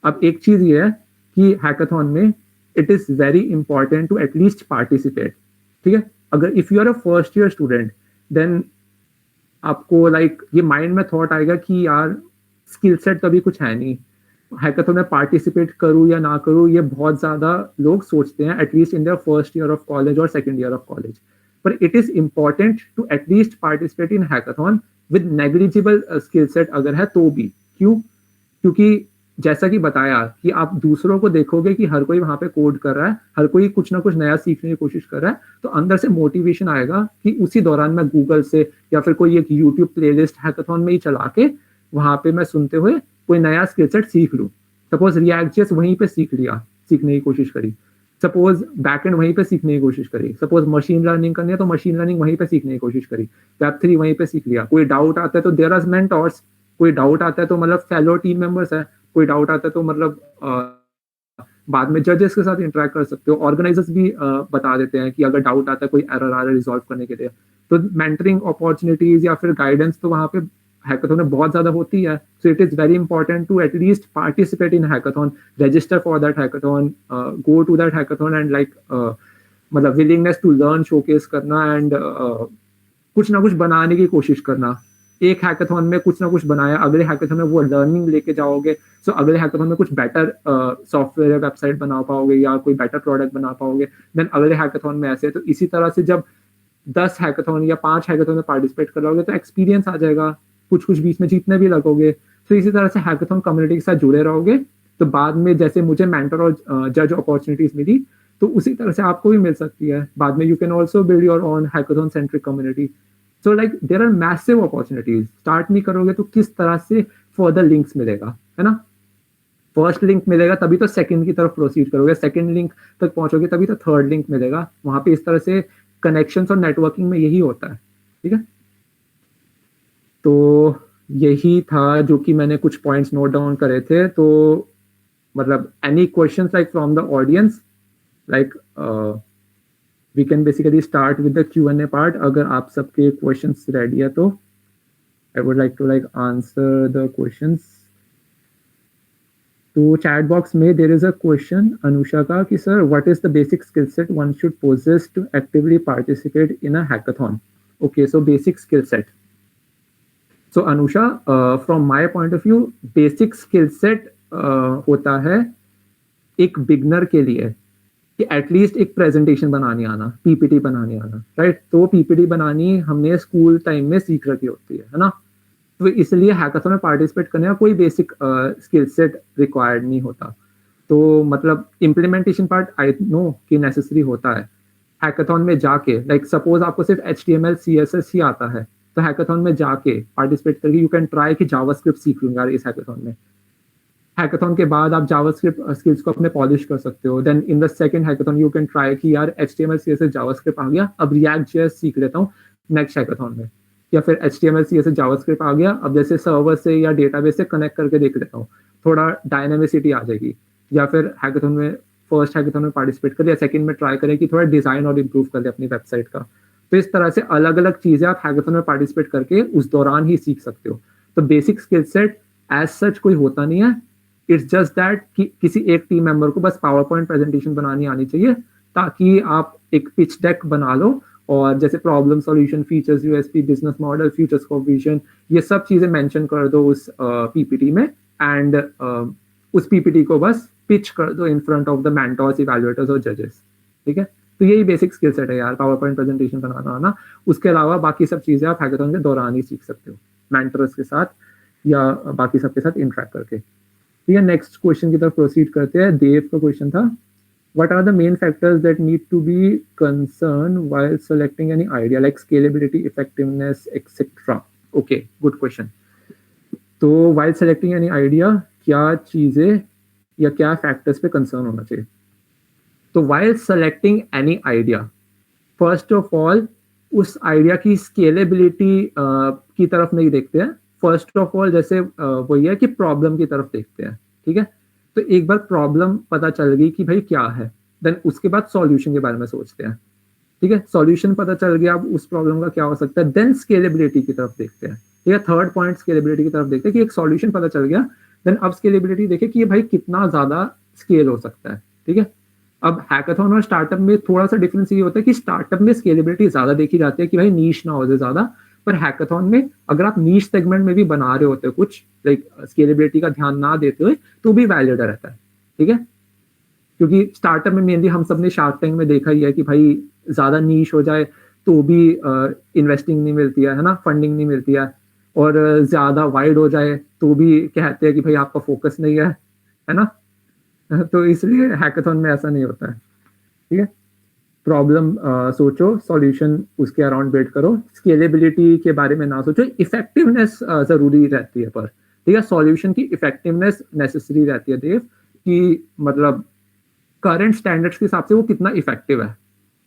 अब एक चीज ये है कि हैकाथॉन में it is very important to at least participate. ठीक है, अगर if you are a first year student then आपको लाइक ये माइंड में थॉट आएगा कि यार स्किल सेट कभी कुछ है नहीं, हैकाथॉन में पार्टिसिपेट करूँ या ना करूँ, ये बहुत ज़्यादा लोग सोचते हैं at least in their first year of college और सेकेंड ईयर ऑफ कॉलेज। पर it is important to at least participate in hackathon with negligible skill set अगर है तो भी। क्यों? क्योंकि जैसा कि बताया कि आप दूसरों को देखोगे कि हर कोई वहाँ पे कोड कर रहा है, हर कोई कुछ ना कुछ नया सीखने की कोशिश कर रहा है, तो अंदर से मोटिवेशन आएगा कि उसी दौरान मैं गूगल से या फिर कोई एक यूट्यूब प्लेलिस्ट हैकाथॉन में ही चला के वहाँ पे मैं सुनते हुए कोई नया स्किल सेट सीख लूँ। सपोज रिएक्ट.जेएस वहीं पे सीख लिया, सीखने की कोशिश करी, सपोज बैकएंड वहीं पे सीखने की कोशिश करी, सपोज मशीन लर्निंग करनी है तो मशीन लर्निंग वहीं पे सीखने की कोशिश करी, वेब3 वहीं पे सीख लिया। कोई डाउट आता है तो देयर आर मेंटोर्स, कोई डाउट आता है तो मतलब फेलो टीम मेंबर्स है, कोई डाउट आता है तो मतलब बाद में जजेस के साथ इंटरेक्ट कर सकते हो, ऑर्गेनाइजर्स भी बता देते हैं कि अगर डाउट आता है, कोई एरर आ रहा है रिजॉल्व करने के लिए, तो मेंटरिंग अपॉर्चुनिटीज या फिर गाइडेंस तो वहाँ पे हैकाथॉन में बहुत ज्यादा होती है. So it is very important to at least participate in hackathon, register for that hackathon, go to that hackathon and like मतलब विलिंगनेस टू लर्न शोकेस करना एंड कुछ ना कुछ बनाने की कोशिश करना. एक हैकाथॉन में कुछ ना कुछ बनाया, अगले हैकाथॉन में वो लर्निंग लेके जाओगे, सो अगले हैकाथॉन में कुछ बेटर सॉफ्टवेयर या वेबसाइट बना पाओगे या कोई बेटर प्रोडक्ट बना पाओगे, देन अगले हैकाथॉन में ऐसे. तो इसी तरह से जब 10 हैकाथॉन या 5 हैकाथॉन में पार्टिसिपेट करोगे तो एक्सपीरियंस आ जाएगा, कुछ कुछ बीच में जीतने भी लगोगे. तो इसी तरह से हैकाथॉन कम्युनिटी के साथ जुड़े रहोगे, तो बाद में जैसे मुझे मेंटर और जज अपॉर्चुनिटीज मिली, तो उसी तरह से आपको भी मिल सकती है. बाद में you can also build your own hackathon centric community. So like there are massive opportunities. Start नहीं करोगे तो किस तरह से फर्दर लिंक्स मिलेगा, है ना. फर्स्ट लिंक मिलेगा तभी तो सेकंड की तरफ प्रोसीड करोगे, सेकंड लिंक तक पहुंचोगे तभी तो थर्ड लिंक मिलेगा. वहां पे इस तरह से कनेक्शंस और नेटवर्किंग में यही होता है. ठीक है, तो यही था जो कि मैंने कुछ पॉइंट्स नोट डाउन करे थे. तो मतलब any questions like from the audience, like we can basically start with the Q&A part. अगर आप सबके क्वेश्चंस रेडी है तो I would like to like answer the questions. तो चैट बॉक्स में there is a question Anusha का कि sir what is the basic skill set one should possess to actively participate in a hackathon. Okay, so basic skill set. So Anusha, from my point of view, basic skill set होता है एक beginner के लिए कि at least एक presentation बनानी आना, PPT बनानी आना, राइट. तो पीपीटी बनानी हमने स्कूल टाइम में सीख रखी होती है ना. तो इसलिए हैकाथॉन में पार्टिसिपेट करने का कोई बेसिक स्किल सेट रिक्वायर्ड नहीं होता. तो मतलब इम्प्लीमेंटेशन पार्ट आई नो कि नेसेसरी होता है. हैकाथॉन में जाके लाइक सपोज आपको सिर्फ HTML CSS ही आता है, तो हैकाथॉन में जाके पार्टिसिपेट करके यू कैन ट्राई कि जावास्क्रिप्ट सीख लूंगा इस हैकाथॉन में. हैकाथॉन के बाद आप जावास्क्रिप्ट स्किल्स को अपने पॉलिश कर सकते हो. Then in the second hackathon you can try कि यार HTML CSS जावास्क्रिप्ट आ गया, अब React.js सीख लेता हूँ नेक्स्ट हैकाथॉन में. या फिर HTML CSS जावास्क्रिप्ट आ गया, अब जैसे सर्वर से या डेटाबेस से कनेक्ट करके देख लेता हूँ, थोड़ा डायनामिसिटी आ जाएगी. या फिर हैकाथॉन में फर्स्ट हैकाथॉन में पार्टिसिपेट कर लिया, सेकंड में ट्राई करें कि थोड़ा डिजाइन और इम्प्रूव कर ले अपनी वेबसाइट का. तो इस तरह से अलग अलग चीजें आप हैकाथॉन में पार्टिसिपेट करके उस दौरान ही सीख सकते हो. तो basic skill set as such कोई होता नहीं है. इट्स जस्ट दैट कि किसी एक टीम मेंबर को बस पावर पॉइंट प्रेजेंटेशन बनानी आनी चाहिए, ताकि आप एक पिच डेक बना लो और जैसे problem solution, features, USP, business model, future scope, vision, ये सब चीजें मेंशन कर दो उस पीपीटी में. एंड उस पीपीटी को बस पिच कर दो in front of the mentors, evaluators और जजेस. ठीक है, तो यही बेसिक स्किल सेट है यार, पावर पॉइंट प्रेजेंटेशन बनाना आना. उसके अलावा बाकी सब चीजें आप हैकाथॉन के दौरान ही सीख सकते हो, मेंटर्स के साथ या बाकी सबके साथ इंटरेक्ट करके. ठीक है, नेक्स्ट क्वेश्चन की तरफ प्रोसीड करते हैं. देव का क्वेश्चन था, what are the main factors that need to be concerned while selecting any idea like scalability, effectiveness, etc. Okay, good question. तो while selecting any idea क्या चीजें या क्या फैक्टर्स पे कंसर्न होना चाहिए. तो while selecting any idea, first of all उस आइडिया की स्केलेबिलिटी की तरफ नहीं देखते हैं. फर्स्ट ऑफ ऑल जैसे वही है कि प्रॉब्लम की तरफ देखते हैं. ठीक है, तो एक बार प्रॉब्लम पता चल गई कि भाई क्या है, देन उसके बाद सॉल्यूशन के बारे में सोचते हैं. ठीक है, सॉल्यूशन पता चल गया, अब उस प्रॉब्लम का क्या हो सकता है, देन स्केलेबिलिटी की तरफ देखते हैं. ठीक है, थर्ड पॉइंट स्केलेबिलिटी की तरफ देखते हैं कि एक सॉल्यूशन पता चल गया, देन अब स्केलेबिलिटी देखे कि ये भाई कितना ज्यादा स्केल हो सकता है. ठीक है, अब हैकाथॉन और स्टार्टअप में थोड़ा सा डिफरेंस ये होता है कि स्टार्टअप में स्केलेबिलिटी ज्यादा देखी जाती है कि भाई नीश ना हो जाए ज्यादा, पर हैकाथॉन में अगर आप नीश सेगमेंट में भी बना रहे होते हो कुछ, लाइक स्केलेबिलिटी का ध्यान ना देते हुए, तो भी वैलिड रहता है. ठीक है, क्योंकि स्टार्टअप में मेनली हम सब ने शार्क टैंक में देखा ही है कि भाई ज्यादा नीश हो जाए तो भी इन्वेस्टिंग नहीं मिलती है ना, फंडिंग नहीं मिलती है, और ज्यादा वाइड हो जाए तो भी कहते हैं कि भाई आपका फोकस नहीं है ना. तो इसलिए हैकाथॉन में ऐसा नहीं होता है. ठीक है, प्रॉब्लम सोचो, सॉल्यूशन उसके अराउंड बिल्ड करो, स्केलेबिलिटी के बारे में ना सोचो. इफेक्टिवनेस जरूरी रहती है, पर ठीक है, सॉल्यूशन की इफेक्टिवनेस नेसेसरी रहती है देव, कि मतलब करंट स्टैंडर्ड्स के हिसाब से वो कितना इफेक्टिव है.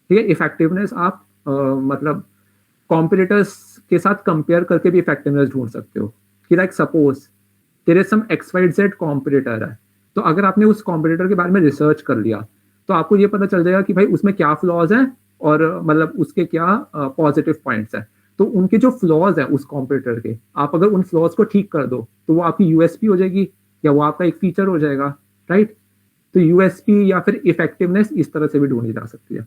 ठीक है, इफेक्टिवनेस आप मतलब कॉम्पिटिटर्स के साथ कंपेयर करके भी इफेक्टिवनेस ढूंढ सकते हो. कि like suppose there is some XYZ competitor है, तो अगर आपने उस कॉम्पिटिटर के बारे में रिसर्च कर लिया तो आपको ये पता चल जाएगा कि भाई उसमें क्या फ्लॉज हैं और मतलब उसके क्या पॉजिटिव पॉइंट्स हैं। तो उनके जो फ्लॉज है उस कॉम्पिटिटर के, आप अगर उन फ्लॉज को ठीक कर दो तो वो आपकी यूएसपी हो जाएगी या वो आपका एक फीचर हो जाएगा, राइट। तो यूएसपी या फिर इफेक्टिवनेस इस तरह से भी ढूंढी जा सकती है।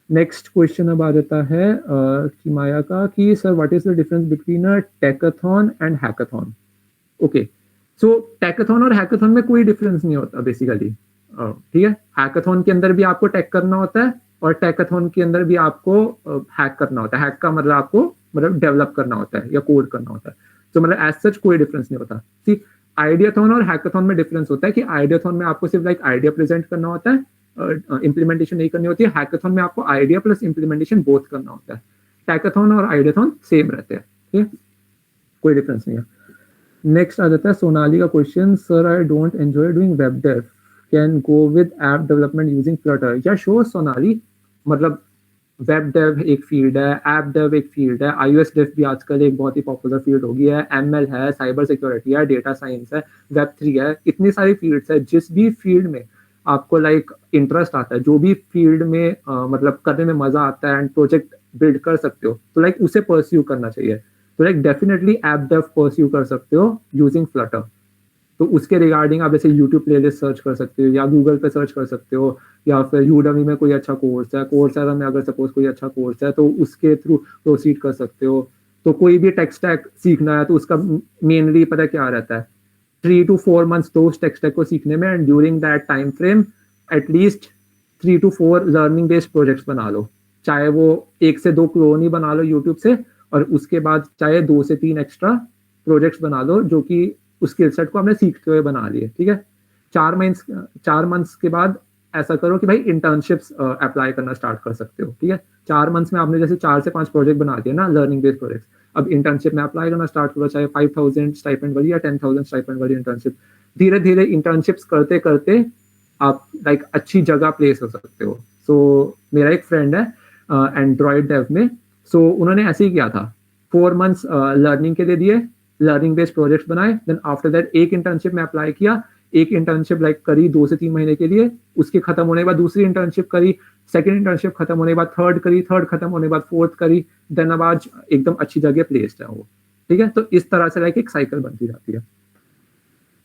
नेक्स्ट क्वेश्चन अब आ जाता है कि माया का कि sir what is the difference between a techathon and hackathon. Okay, so techathon और हैकाथॉन में कोई डिफरेंस नहीं होता बेसिकली, ठीक है। हैकाथॉन के अंदर भी आपको टैग करना होता है और टैकाथॉन के अंदर भी आपको हैक करना होता है। हैक का मतलब आपको मतलब डेवलप करना होता है या कोड करना होता है। तो मतलब एज सच कोई डिफरेंस नहीं होता। सी, आइडियाथॉन और हैकाथॉन में डिफरेंस होता है कि आइडियाथॉन में आपको सिर्फ लाइक आइडिया प्रेजेंट करना होता है, इम्प्लीमेंटेशन नहीं करनी होती है। हैकाथॉन में आपको आइडिया प्लस इम्प्लीमेंटेशन बोथ करना होता है। टैकाथॉन और आइडियाथॉन सेम रहते हैं, ठीक है, कोई डिफरेंस नहीं है। नेक्स्ट आ जाता है सोनाली का question, sir I don't enjoy doing web dev, can go with app development using Flutter. या श्योर सोनाली, मतलब वेब डेव एक फील्ड है, ऐप डेव एक फील्ड है, iOS डेव भी आजकल एक बहुत ही पॉपुलर फील्ड हो गई है, ML है, साइबर सिक्योरिटी है, डेटा साइंस है, Web3 है, इतनी सारी फील्ड्स है। जिस भी फील्ड में आपको लाइक इंटरेस्ट आता है, जो भी फील्ड में मतलब करने में मजा आता है एंड प्रोजेक्ट बिल्ड कर सकते हो, तो लाइक उसे परस्यू करना चाहिए। तो like definitely app dev pursue कर सकते हो यूजिंग फ्लटर। तो उसके रिगार्डिंग आप जैसे यूट्यूब प्लेलिस्ट सर्च कर सकते हो या गूगल पे सर्च कर सकते हो या फिर यूडमी में कोई अच्छा कोर्स है, कोर्सेरा में अगर सपोज कोई अच्छा कोर्स है तो उसके थ्रू प्रोसीड कर सकते हो। तो कोई भी टेक स्टैक सीखना है तो उसका मेनली पता क्या रहता है, 3 to 4 months तो उस टेक स्टैक को सीखने में, and during that time frame at least 3 to 4 learning based projects बना लो। चाहे वो 1 से 2 क्लोन ही बना लो यूट्यूब से, और उसके बाद चाहे 2 से 3 एक्स्ट्रा प्रोजेक्ट्स बना लो जो कि उस स्किल सेट को हमने सीखते हुए बना लिए, ठीक है। 4 मंथ्स के बाद ऐसा करो कि भाई इंटर्नशिप्स अप्लाई करना स्टार्ट कर सकते हो, ठीक है। 4 मंथ्स में आपने जैसे 4 से 5 प्रोजेक्ट बना दिए ना, लर्निंग बेस्ड प्रोजेक्ट, अब इंटर्नशिप में अप्लाई करना स्टार्ट करो, चाहे 5,000 स्टाइपेंड वाली या 10,000 स्टाइपेंड वाली इंटर्नशिप। धीरे धीरे इंटर्नशिप्स करते करते आप लाइक अच्छी जगह प्लेस हो सकते हो। सो मेरा एक फ्रेंड है एंड्रॉयड डेव में, सो उन्होंने ऐसे ही किया था, 4 मंथ्स लर्निंग के लिए दिए, लर्निंग बेस्ड प्रोजेक्ट बनाए, देन आफ्टर दैट एक इंटर्नशिप में अप्लाई किया, एक इंटर्नशिप लाइक करी 2 से 3 महीने के लिए, उसके खत्म होने के बाद दूसरी इंटर्नशिप करी, सेकंड इंटर्नशिप खत्म होने के बाद थर्ड करी, थर्ड खत्म होने के बाद फोर्थ करी, देन अब आज एकदम अच्छी जगह प्लेस्ड है वो, ठीक है। तो इस तरह से लाइक एक साइकिल बनती जाती है।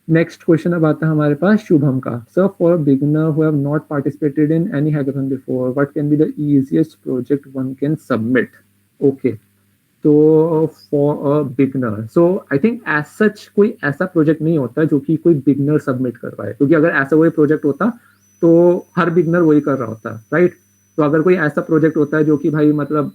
नेक्स्ट क्वेश्चन अब आता है हमारे पास शुभम का, sir for beginner who have not participated in any hackathon before, what can be the easiest project one can submit. Okay, तो for a beginner, so I think as such कोई ऐसा project नहीं होता जो कि कोई बिगनर सबमिट कर पाए, क्योंकि अगर ऐसा कोई प्रोजेक्ट होता तो हर बिगनर वही कर रहा होता, राइट। तो अगर कोई ऐसा प्रोजेक्ट होता है जो कि भाई मतलब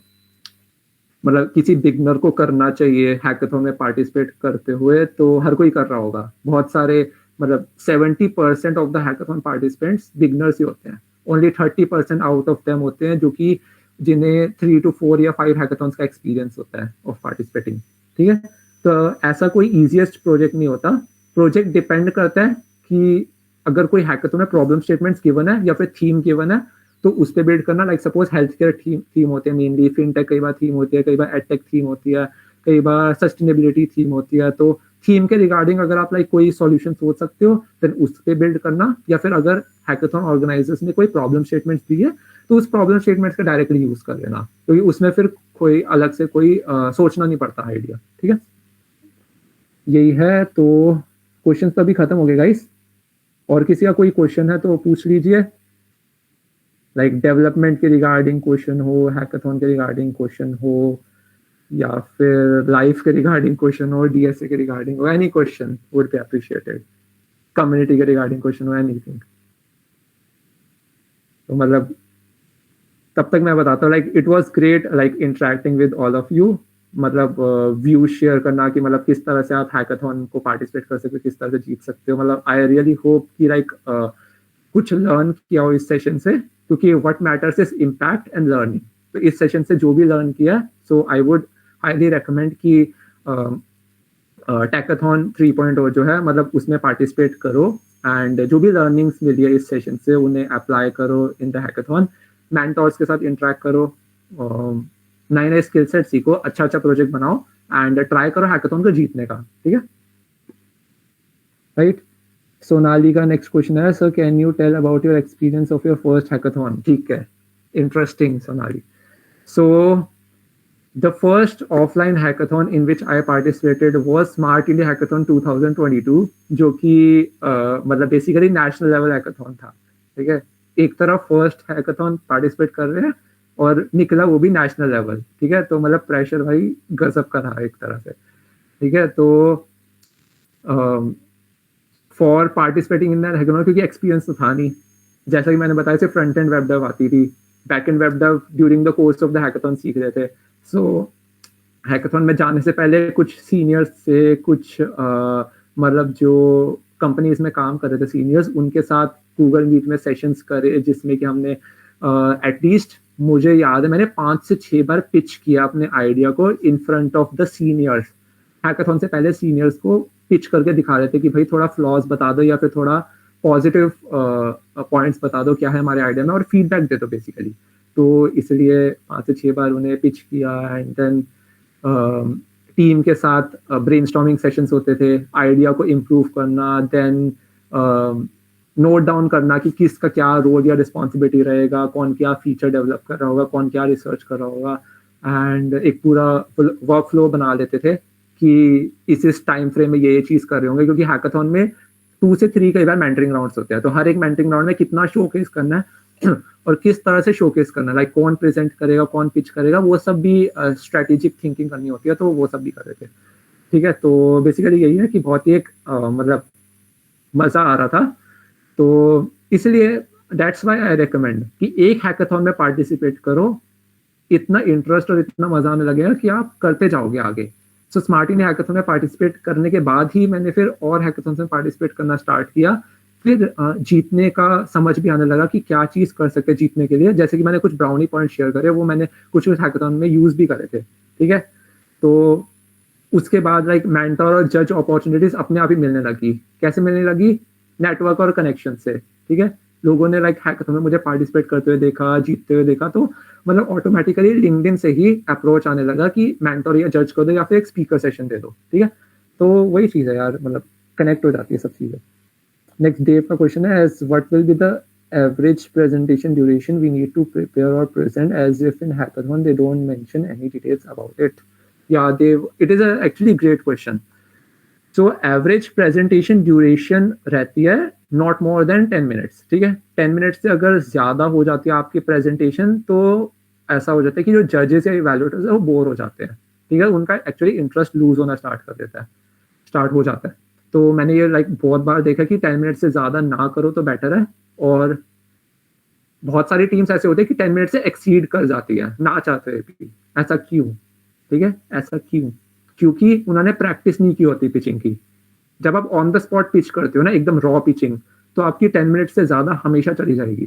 किसी बिगनर को करना चाहिए हैकाथॉन में पार्टिसिपेट करते हुए, तो हर कोई कर रहा होगा। बहुत सारे मतलब 70% of the hackathon participants beginners ही होते हैं, ओनली 30% आउट ऑफ देम होते हैं जो कि जिन्हें 3 to 4 या 5 हैकाथॉन्स का एक्सपीरियंस होता है ऑफ पार्टिसिपेटिंग, ठीक है। तो ऐसा कोई इजीएस्ट प्रोजेक्ट नहीं होता। प्रोजेक्ट डिपेंड करता है कि अगर कोई हैकाथॉन में प्रॉब्लम स्टेटमेंट्स गिवन है या फिर थीम गिवन है तो उस पर बिल्ड करना, like suppose health care theme होते हैं मेनली, फिनटेक कई बार थीम होती है, कई बार एडटेक थीम होती है, कई बार सस्टेनेबिलिटी थीम होती है। तो थीम के रिगार्डिंग अगर आप लाइक कोई सॉल्यूशन सोच सकते हो देन उस पर बिल्ड करना, या फिर अगर हैकाथॉन ऑर्गेनाइजर्स ने कोई प्रॉब्लम स्टेटमेंट्स दी है तो उस प्रॉब्लम स्टेटमेंट्स का डायरेक्टली यूज कर लेना, क्योंकि उसमें फिर कोई अलग से कोई सोचना नहीं पड़ता आइडिया, ठीक है। यही है, तो क्वेश्चन तो अभी खत्म हो गए गाइस। और किसी का कोई क्वेश्चन है तो पूछ लीजिए, लाइक डेवलपमेंट के रिगार्डिंग क्वेश्चन हो, हैकाथॉन के रिगार्डिंग क्वेश्चन हो, या फिर लाइफ के रिगार्डिंग क्वेश्चन हो, डीएसए के रिगार्डिंग हो, any question would be appreciated, community के रिगार्डिंग क्वेश्चन हो, एनीथिंग। तो मतलब तब तक मैं बताता हूँ, like it was great like interacting with all of you. मतलब व्यूज शेयर करना कि मतलब किस तरह से आप हैकाथॉन को पार्टिसिपेट कर सकते हो, किस तरह से जीत सकते हो। मतलब आई रियली होप कि लाइक कुछ लर्न किया हो इस सेशन से, क्योंकि what matters is impact and learning. तो इस सेशन से जो भी लर्न किया, सो आई वुड हाईली रेकमेंड कि टैकाथॉन 3.0 जो है मतलब उसमें पार्टिसिपेट करो, एंड जो भी लर्निंग्स मिली है इस सेशन से उन्हें अप्लाई करो इन द हैकाथॉन। मेंटर्स के साथ इंटरेक्ट करो, नए नए स्किल सेट सीखो, अच्छा अच्छा प्रोजेक्ट बनाओ, एंड ट्राई करो हैकाथॉन को जीतने का, ठीक है, राइट। सोनाली का नेक्स्ट क्वेश्चन है, sir can you tell about your experience of your first hackathon? ठीक है, interesting Sonali. So the first offline hackathon in which I participated was Smart India Hackathon 2022, जो कि मतलब बेसिकली नेशनल लेवल हैकाथॉन था. ठीक है, एक तरफ फर्स्ट हैकाथॉन पार्टिसिपेट कर रहे हैं और निकला वो भी नेशनल लेवल. ठीक है, तो मतलब प्रेशर भाई गजब का था एक तरह से. ठीक है, तो for participating in that hackathon, क्योंकि एक्सपीरियंस तो था नहीं, जैसा कि मैंने बताया, सिर्फ फ्रंट एंड वेब डेव आती थी, back and web dev during the course of the hackathon सीख रहे थे. सो हैकाथॉन में जाने से पहले कुछ सीनियर्स से, कुछ मतलब जो कंपनीज में काम कर रहे थे सीनियर्स, उनके साथ गूगल मीट में सेशंस करे, जिसमें कि हमने एटलीस्ट मुझे याद है मैंने 5 से 6 बार पिच किया अपने आइडिया को in front of the seniors. Hackathon से पहले सीनियर्स को पिच करके दिखा रहे थे कि भाई थोड़ा फ्लॉज बता दो या फिर थोड़ा पॉजिटिव पॉइंट्स बता दो क्या है हमारे आइडिया में, और फीडबैक दे दो बेसिकली. तो इसलिए 5 से 6 बार उन्हें पिच किया. एंड देन टीम के साथ ब्रेनस्टॉर्मिंग सेशंस होते थे, आइडिया को इम्प्रूव करना, देन नोट डाउन करना कि किसका क्या रोल या रिस्पॉन्सिबिलिटी रहेगा, कौन क्या फीचर डेवलप कर रहा होगा, कौन क्या रिसर्च कर रहा होगा. एंड एक पूरा वर्क फ्लो बना लेते थे कि इस टाइम फ्रेम में ये चीज़ कर रहे होंगे, क्योंकि हैकाथॉन में 2 से 3 कई बार मेंटरिंग राउंड्स होते हैं. तो हर एक मेंटरिंग राउंड में कितना शोकेस करना है और किस तरह से शोकेस करना है, लाइक कौन प्रेजेंट करेगा, कौन पिच करेगा, वो सब भी स्ट्रेटेजिक थिंकिंग करनी होती है. तो वो सब भी कर रहे थे. ठीक है, तो बेसिकली यही है कि बहुत ही एक मतलब मज़ा आ रहा था. तो इसलिए दैट्स व्हाई आई रिकमेंड कि एक हैकाथॉन में पार्टिसिपेट करो, इतना इंटरेस्ट और इतना मज़ा आने लगेगा कि आप करते जाओगे आगे. सो स्मार्ट इंडिया हैकाथॉन में पार्टिसिपेट करने के बाद ही मैंने फिर और हैकाथॉन में पार्टिसिपेट करना स्टार्ट किया. फिर जीतने का समझ भी आने लगा कि क्या चीज़ कर सकते हैं जीतने के लिए. जैसे कि मैंने कुछ ब्राउनी पॉइंट शेयर करे, वो मैंने कुछ हैकाथॉन में यूज़ भी करे थे. ठीक है, तो उसके बाद लाइक मेंटर और जज अपॉर्चुनिटीज अपने आप ही मिलने लगी. कैसे मिलने लगी? नेटवर्क और कनेक्शन से. ठीक है, लोगों ने लाइक हैकाथॉन में मुझे पार्टिसिपेट करते हुए देखा, जीतते हुए देखा, तो मतलब ऑटोमेटिकली लिंक्डइन से ही अप्रोच आने लगा कि मेंटर या जज कर दो या फिर एक स्पीकर सेशन दे दो. ठीक है, तो वही चीज़ है यार, मतलब कनेक्ट हो जाती है सब चीज़ें. नेक्स्ट देव का क्वेश्चन है, as what will be the average presentation duration we need to prepare और present, as if in hackathon they don't mention any details about it. या Dev, it is actually great question. So average presentation duration रहती है not more than 10 minutes. ठीक है, 10 minutes से अगर ज़्यादा हो जाती है आपकी प्रेजेंटेशन, तो ऐसा हो जाता है कि जो जजेस या इवैल्यूएटर्स है वो बोर हो जाते हैं. ठीक है, उनका एक्चुअली इंटरेस्ट लूज होना स्टार्ट हो जाता है. तो मैंने ये लाइक बहुत बार देखा कि 10 मिनट से ज़्यादा ना करो तो बेटर है. और बहुत सारी टीम्स ऐसे होते हैं कि 10 मिनट से एक्सीड कर जाती है ना चाहते हुए भी. ऐसा क्यों? ठीक है, ऐसा क्यों? क्योंकि उन्होंने प्रैक्टिस नहीं की होती पिचिंग की. जब आप ऑन द स्पॉट पिच करते हो ना, एकदम रॉ पिचिंग, तो आपकी 10 मिनट से ज़्यादा हमेशा चली जाएगी.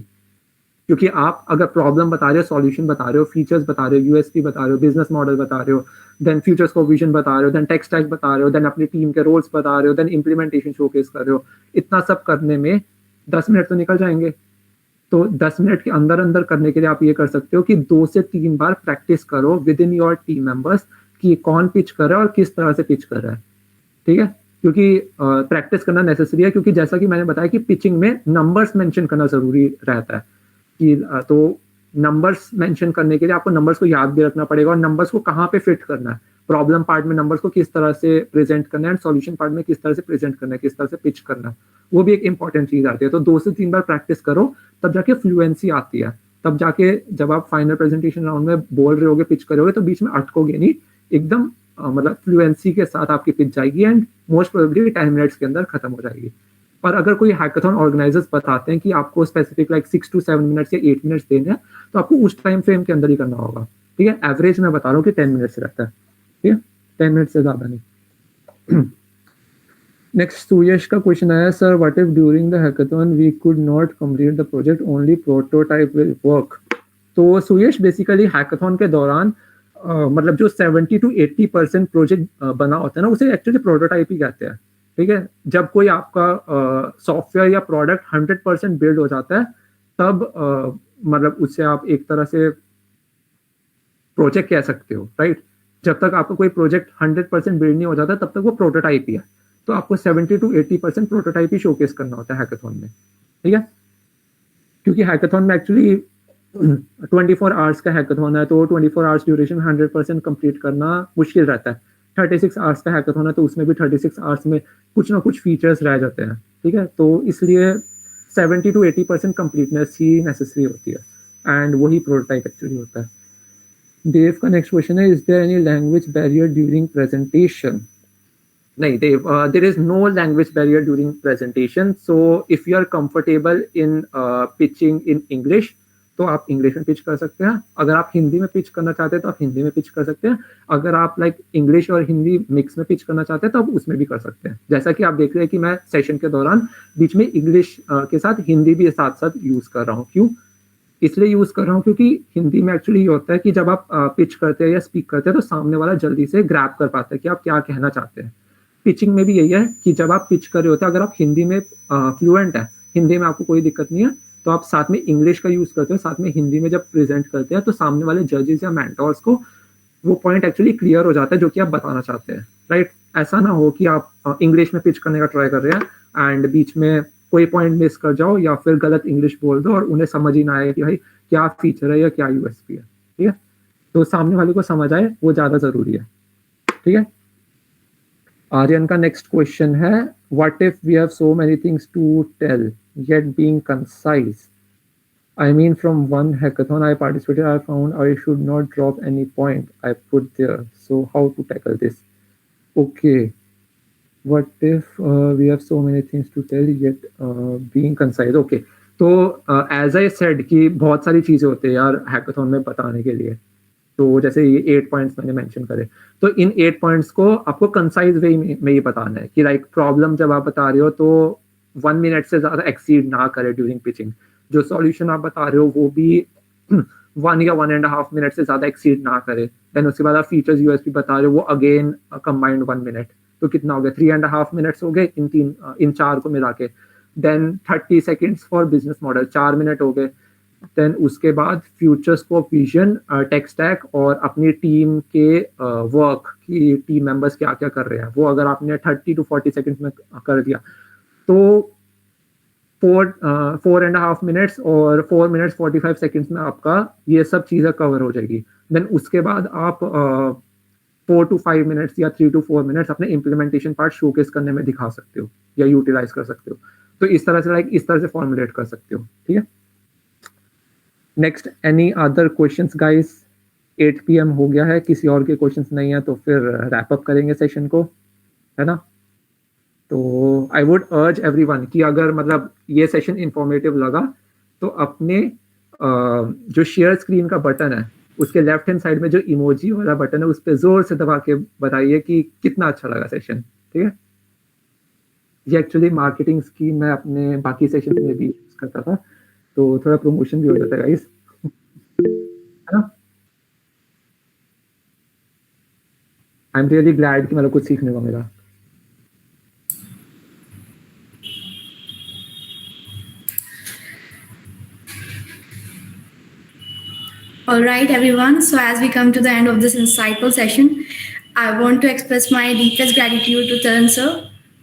क्योंकि आप अगर प्रॉब्लम बता रहे हो, सॉल्यूशन बता रहे हो, फीचर्स बता रहे हो, यूएसपी बता रहे हो, बिजनेस मॉडल बता रहे हो, देन फ्यूचर्स को विजन बता रहे हो, देन टेक स्टैक बता रहे हो, देन अपनी टीम के रोल्स बता रहे हो, देन इम्प्लीमेंटेशन शोकेस कर रहे हो, इतना सब करने में 10 मिनट तो निकल जाएंगे. तो 10 मिनट के अंदर अंदर करने के लिए आप ये कर सकते हो कि 2 से 3 बार प्रैक्टिस करो with in your team members कि कौन पिच कर रहा है और किस तरह से पिच कर रहा है. ठीक है, क्योंकि प्रैक्टिस करना नेसेसरी है. क्योंकि जैसा कि मैंने बताया कि पिचिंग में नंबर्स मेंशन करना जरूरी रहता है कि तो नंबर्स मेंशन करने के लिए आपको नंबर्स को याद भी रखना पड़ेगा और नंबर्स को कहाँ पे फिट करना है. प्रॉब्लम पार्ट में नंबर्स को किस तरह से प्रेजेंट करना है एंड सॉल्यूशन पार्ट में किस तरह से प्रेजेंट करना है, किस तरह से पिच करना है, वो भी एक इंपॉर्टेंट चीज आती है. तो 2 से 3 बार प्रैक्टिस करो, तब जाके फ्लुएंसी आती है. तब जाके जब आप फाइनल प्रेजेंटेशन राउंड में बोल रहे होगे, पिच करोगे, तो बीच में अटकोगे नहीं, एकदम मतलब फ्लुएंसी के साथ आपकी पिच जाएगी एंड मोस्ट प्रोबेबली 10 मिनट्स के अंदर खत्म हो जाएगी. पर अगर कोई हैकाथॉन ऑर्गेनाइजर्स बताते हैं कि आपको स्पेसिफिक लाइक 6 to 7 मिनट्स या 8 मिनट्स देने हैं, तो आपको उस टाइम फ्रेम के अंदर ही करना होगा. ठीक है, एवरेज मैं बता रहा हूँ कि 10 मिनट्स रहता है. ठीक है, 10 मिनट से ज़्यादा नहीं. नेक्स्ट सुयश का क्वेश्चन आया, sir what if during the hackathon we could not complete the project, only prototype will work. तो सुयश बेसिकली हैकाथॉन के दौरान मतलब जो 70 to 80% प्रोजेक्ट बना होता है ना, उसे एक्चुअली प्रोटोटाइप ही कहते हैं. ठीक है, जब कोई आपका सॉफ्टवेयर या प्रोडक्ट 100% बिल्ड हो जाता है, तब मतलब उससे आप एक तरह से प्रोजेक्ट कह सकते हो. राइट, जब तक आपका कोई प्रोजेक्ट 100% बिल्ड नहीं हो जाता, तब तक वो प्रोटोटाइप ही है. तो आपको 70 to 80% प्रोटोटाइप ही शोकेस करना होता है हैकाथॉन में, ठीक है? क्योंकि हैकाथॉन में एक्चुअली 24 आवर्स का हैकाथॉन है, तो 24 आवर्स ड्यूरेशन 100% कंप्लीट करना मुश्किल रहता है। 36 आवर्स का हैकाथॉन है, तो उसमें भी 36 आवर्स में कुछ ना कुछ फीचर्स रह जाते हैं, ठीक है? तो इसलिए 70 to 80% कंप्लीटनेस ही नेसेसरी होती है, एंड वही प्रोटोटाइप एक्चुअली होता है। देव का नेक्स्ट क्वेश्चन है, is there any language barrier during presentation? नहीं Dev, there is no language barrier during presentation. So if you are comfortable in pitching in English, तो आप इंग्लिश में पिच कर सकते हैं। अगर आप हिंदी में पिच करना चाहते हैं तो आप हिंदी में पिच कर सकते हैं। अगर आप लाइक इंग्लिश और हिंदी मिक्स में पिच करना चाहते हैं तो आप उसमें भी कर सकते हैं। जैसा कि आप देख रहे हैं कि मैं सेशन के दौरान बीच में इंग्लिश के साथ हिंदी भी साथ साथ यूज कर रहा हूँ। क्यों? इसलिए यूज कर रहा हूँ क्योंकि हिंदी में एक्चुअली ये होता है कि जब आप पिच करते हैं या स्पीक करते हैं तो सामने वाला जल्दी से ग्रैब कर पाता है कि आप क्या कहना चाहते हैं। पिचिंग में भी यही है कि जब आप पिच कर रहे होते हैं, अगर आप हिंदी में फ्लुएंट है, हिंदी में आपको कोई दिक्कत नहीं है, तो आप साथ में इंग्लिश का यूज करते हो, साथ में हिंदी में जब प्रेजेंट करते हैं तो सामने वाले जजेस या मेंटोर्स को वो पॉइंट एक्चुअली क्लियर हो जाता है जो कि आप बताना चाहते हैं, राइट? ऐसा ना हो कि आप इंग्लिश में पिच करने का ट्राई कर रहे हैं एंड बीच में कोई पॉइंट मिस कर जाओ या फिर गलत इंग्लिश बोल दो और उन्हें समझ ही ना आए कि भाई क्या फीचर है या क्या यूएसपी है, ठीक है? तो सामने वाले को समझ आए वो ज्यादा जरूरी है, ठीक है? आर्यन का नेक्स्ट क्वेश्चन है, what if we have so many things to tell yet being concise? I mean, from one hackathon I participated, I found I should not drop any point I put there. So how to tackle this? Okay. What if we have so many things to tell yet being concise? Okay. तो as I said कि बहुत सारी चीजें होती है यार hackathon में बताने के लिए। तो जैसे ये 8 पॉइंट्स मैंने मेंशन करे, तो इन 8 पॉइंट्स को आपको कंसाइज वे में ही बताना है कि लाइक प्रॉब्लम जब आप बता रहे हो तो 1 मिनट से ज्यादा एक्सीड ना करे ड्यूरिंग पिचिंग। जो सॉल्यूशन आप बता रहे हो वो भी 1 या 1.5 मिनट से ज्यादा एक्सीड ना करे। देन उसके बाद आप फीचर्स यूएसपी बता रहे हो वो अगेन कंबाइंड 1 मिनट, तो कितना हो गया? 3.5 मिनट्स हो गए इन 4 को मिला के। Then 30 seconds for business model, 4 minute हो गए। देन उसके बाद future scope vision, tech stack और अपनी टीम के वर्क की टीम मेंबर्स क्या क्या कर रहे हैं, वो अगर आपने 30 to 40 सेकेंड्स में कर दिया तो 4.5 मिनट्स और 4 मिनट्स 45 सेकेंड्स में आपका ये सब चीज़ें कवर हो जाएगी। देन उसके बाद आप 4 to 5 मिनट्स या 3 to 4 मिनट्स अपने इम्प्लीमेंटेशन पार्ट शोकेस करने में दिखा सकते हो या यूटिलाइज कर सकते हो। तो इस तरह से इस तरह से फॉर्मुलेट कर सकते हो, ठीक है? Next, any other questions guys? 8 PM हो गया है, किसी और के क्वेश्चंस नहीं है तो फिर रैप अप करेंगे सेशन को, है ना? तो आई वुड अर्ज एवरीवन कि अगर मतलब ये सेशन इंफॉर्मेटिव लगा तो अपने जो शेयर स्क्रीन का बटन है उसके लेफ्ट हैंड साइड में जो इमोजी वाला बटन है उस पर जोर से दबा के बताइए कि कितना अच्छा लगा सेशन, ठीक है? ये एक्चुअली मार्केटिंग स्कीम मैं अपने बाकी सेशन में भी यूज करता था, तो थोड़ा प्रमोशन भी हो जाता है गाइस, है ना? आई एम रियली ग्लैड कि मतलब कुछ सीखने को मिला। All right, everyone. So as we come to the end of this insightful session, I want to express my deepest gratitude to Taran sir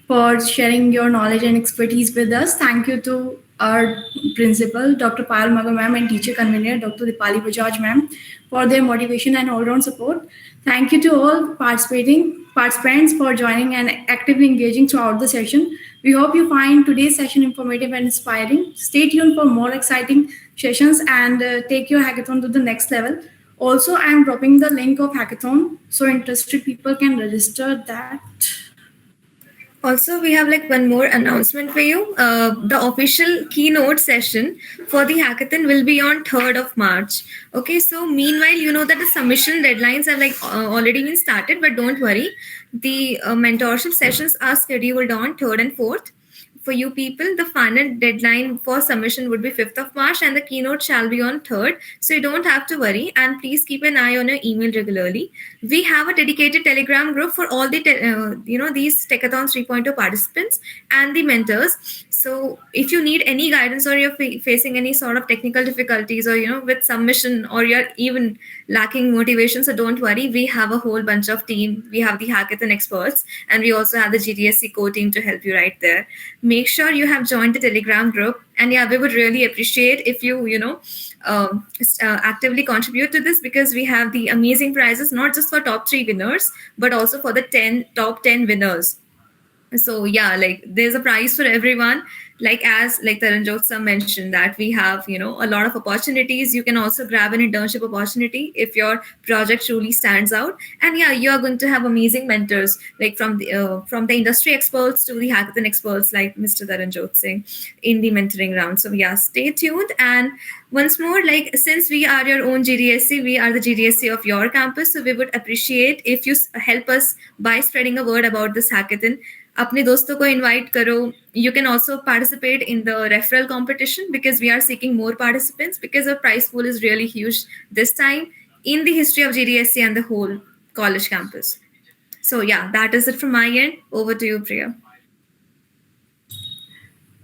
for sharing your knowledge and expertise with us. Thank you to our principal, Dr. Payal Magar ma'am, and teacher convener, Dr. Dipali Bajaj ma'am, for their motivation and all-round support. Thank you to all participants for joining and actively engaging throughout the session. We hope you find today's session informative and inspiring. Stay tuned for more exciting sessions and take your hackathon to the next level. Also, I am dropping the link of hackathon so interested people can register that. Also, we have like one more announcement for you. The official keynote session for the hackathon will be on 3rd of March. Okay, so meanwhile, you know that the submission deadlines have like already been started, but don't worry. The mentorship sessions are scheduled on 3rd and 4th. for you people, the final deadline for submission would be 5th of March and the keynote shall be on 3rd. So you don't have to worry, and please keep an eye on your email regularly. We have a dedicated Telegram group for all the these Techathon 3.0 participants and the mentors. So if you need any guidance or you're facing any sort of technical difficulties, or with submission, or you're even lacking motivation, so don't worry, we have a whole bunch of team. We have the hackathon experts, and we also have the GDSC core team to help you right there. Make sure you have joined the Telegram group, and yeah, we would really appreciate if you actively contribute to this, because we have the amazing prizes, not just for top 3 winners, but also for the top 10 winners. So yeah, like there's a prize for everyone. As Taranjot sir mentioned, that we have a lot of opportunities. You can also grab an internship opportunity if your project truly stands out. And yeah, you are going to have amazing mentors, like from the industry experts to the hackathon experts, like Mr. Taranjot Singh, in the mentoring round. So yeah, stay tuned. And once more, since we are your own GDSC, we are the GDSC of your campus, so we would appreciate if you help us by spreading a word about this hackathon. अपने दोस्तों को invite करो. You can also participate in the referral competition, because we are seeking more participants, because the prize pool is really huge this time in the history of GDSC and the whole college campus. So yeah, that is it from my end. Over to you, Priya.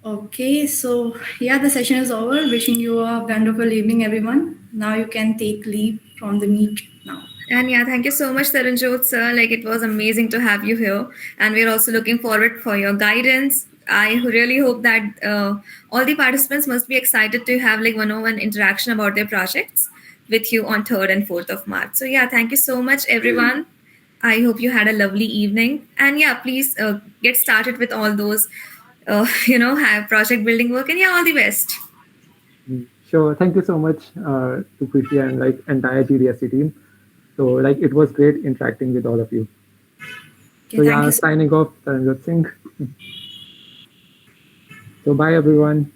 Okay, so yeah, the session is over. Wishing you a wonderful evening, everyone. Now you can take leave from the meet now. And yeah, thank you so much, Taranjot sir. It was amazing to have you here. And we're also looking forward for your guidance. I really hope that all the participants must be excited to have one-on-one interaction about their projects with you on 3rd and 4th of March. So yeah, thank you so much, everyone. I hope you had a lovely evening. And yeah, please get started with all those, have project building work. And yeah, all the best. Sure. Thank you so much to Khushi and entire GDSC team. So it was great interacting with all of you. Okay, so yeah, signing off, Taranjot Singh. So bye everyone.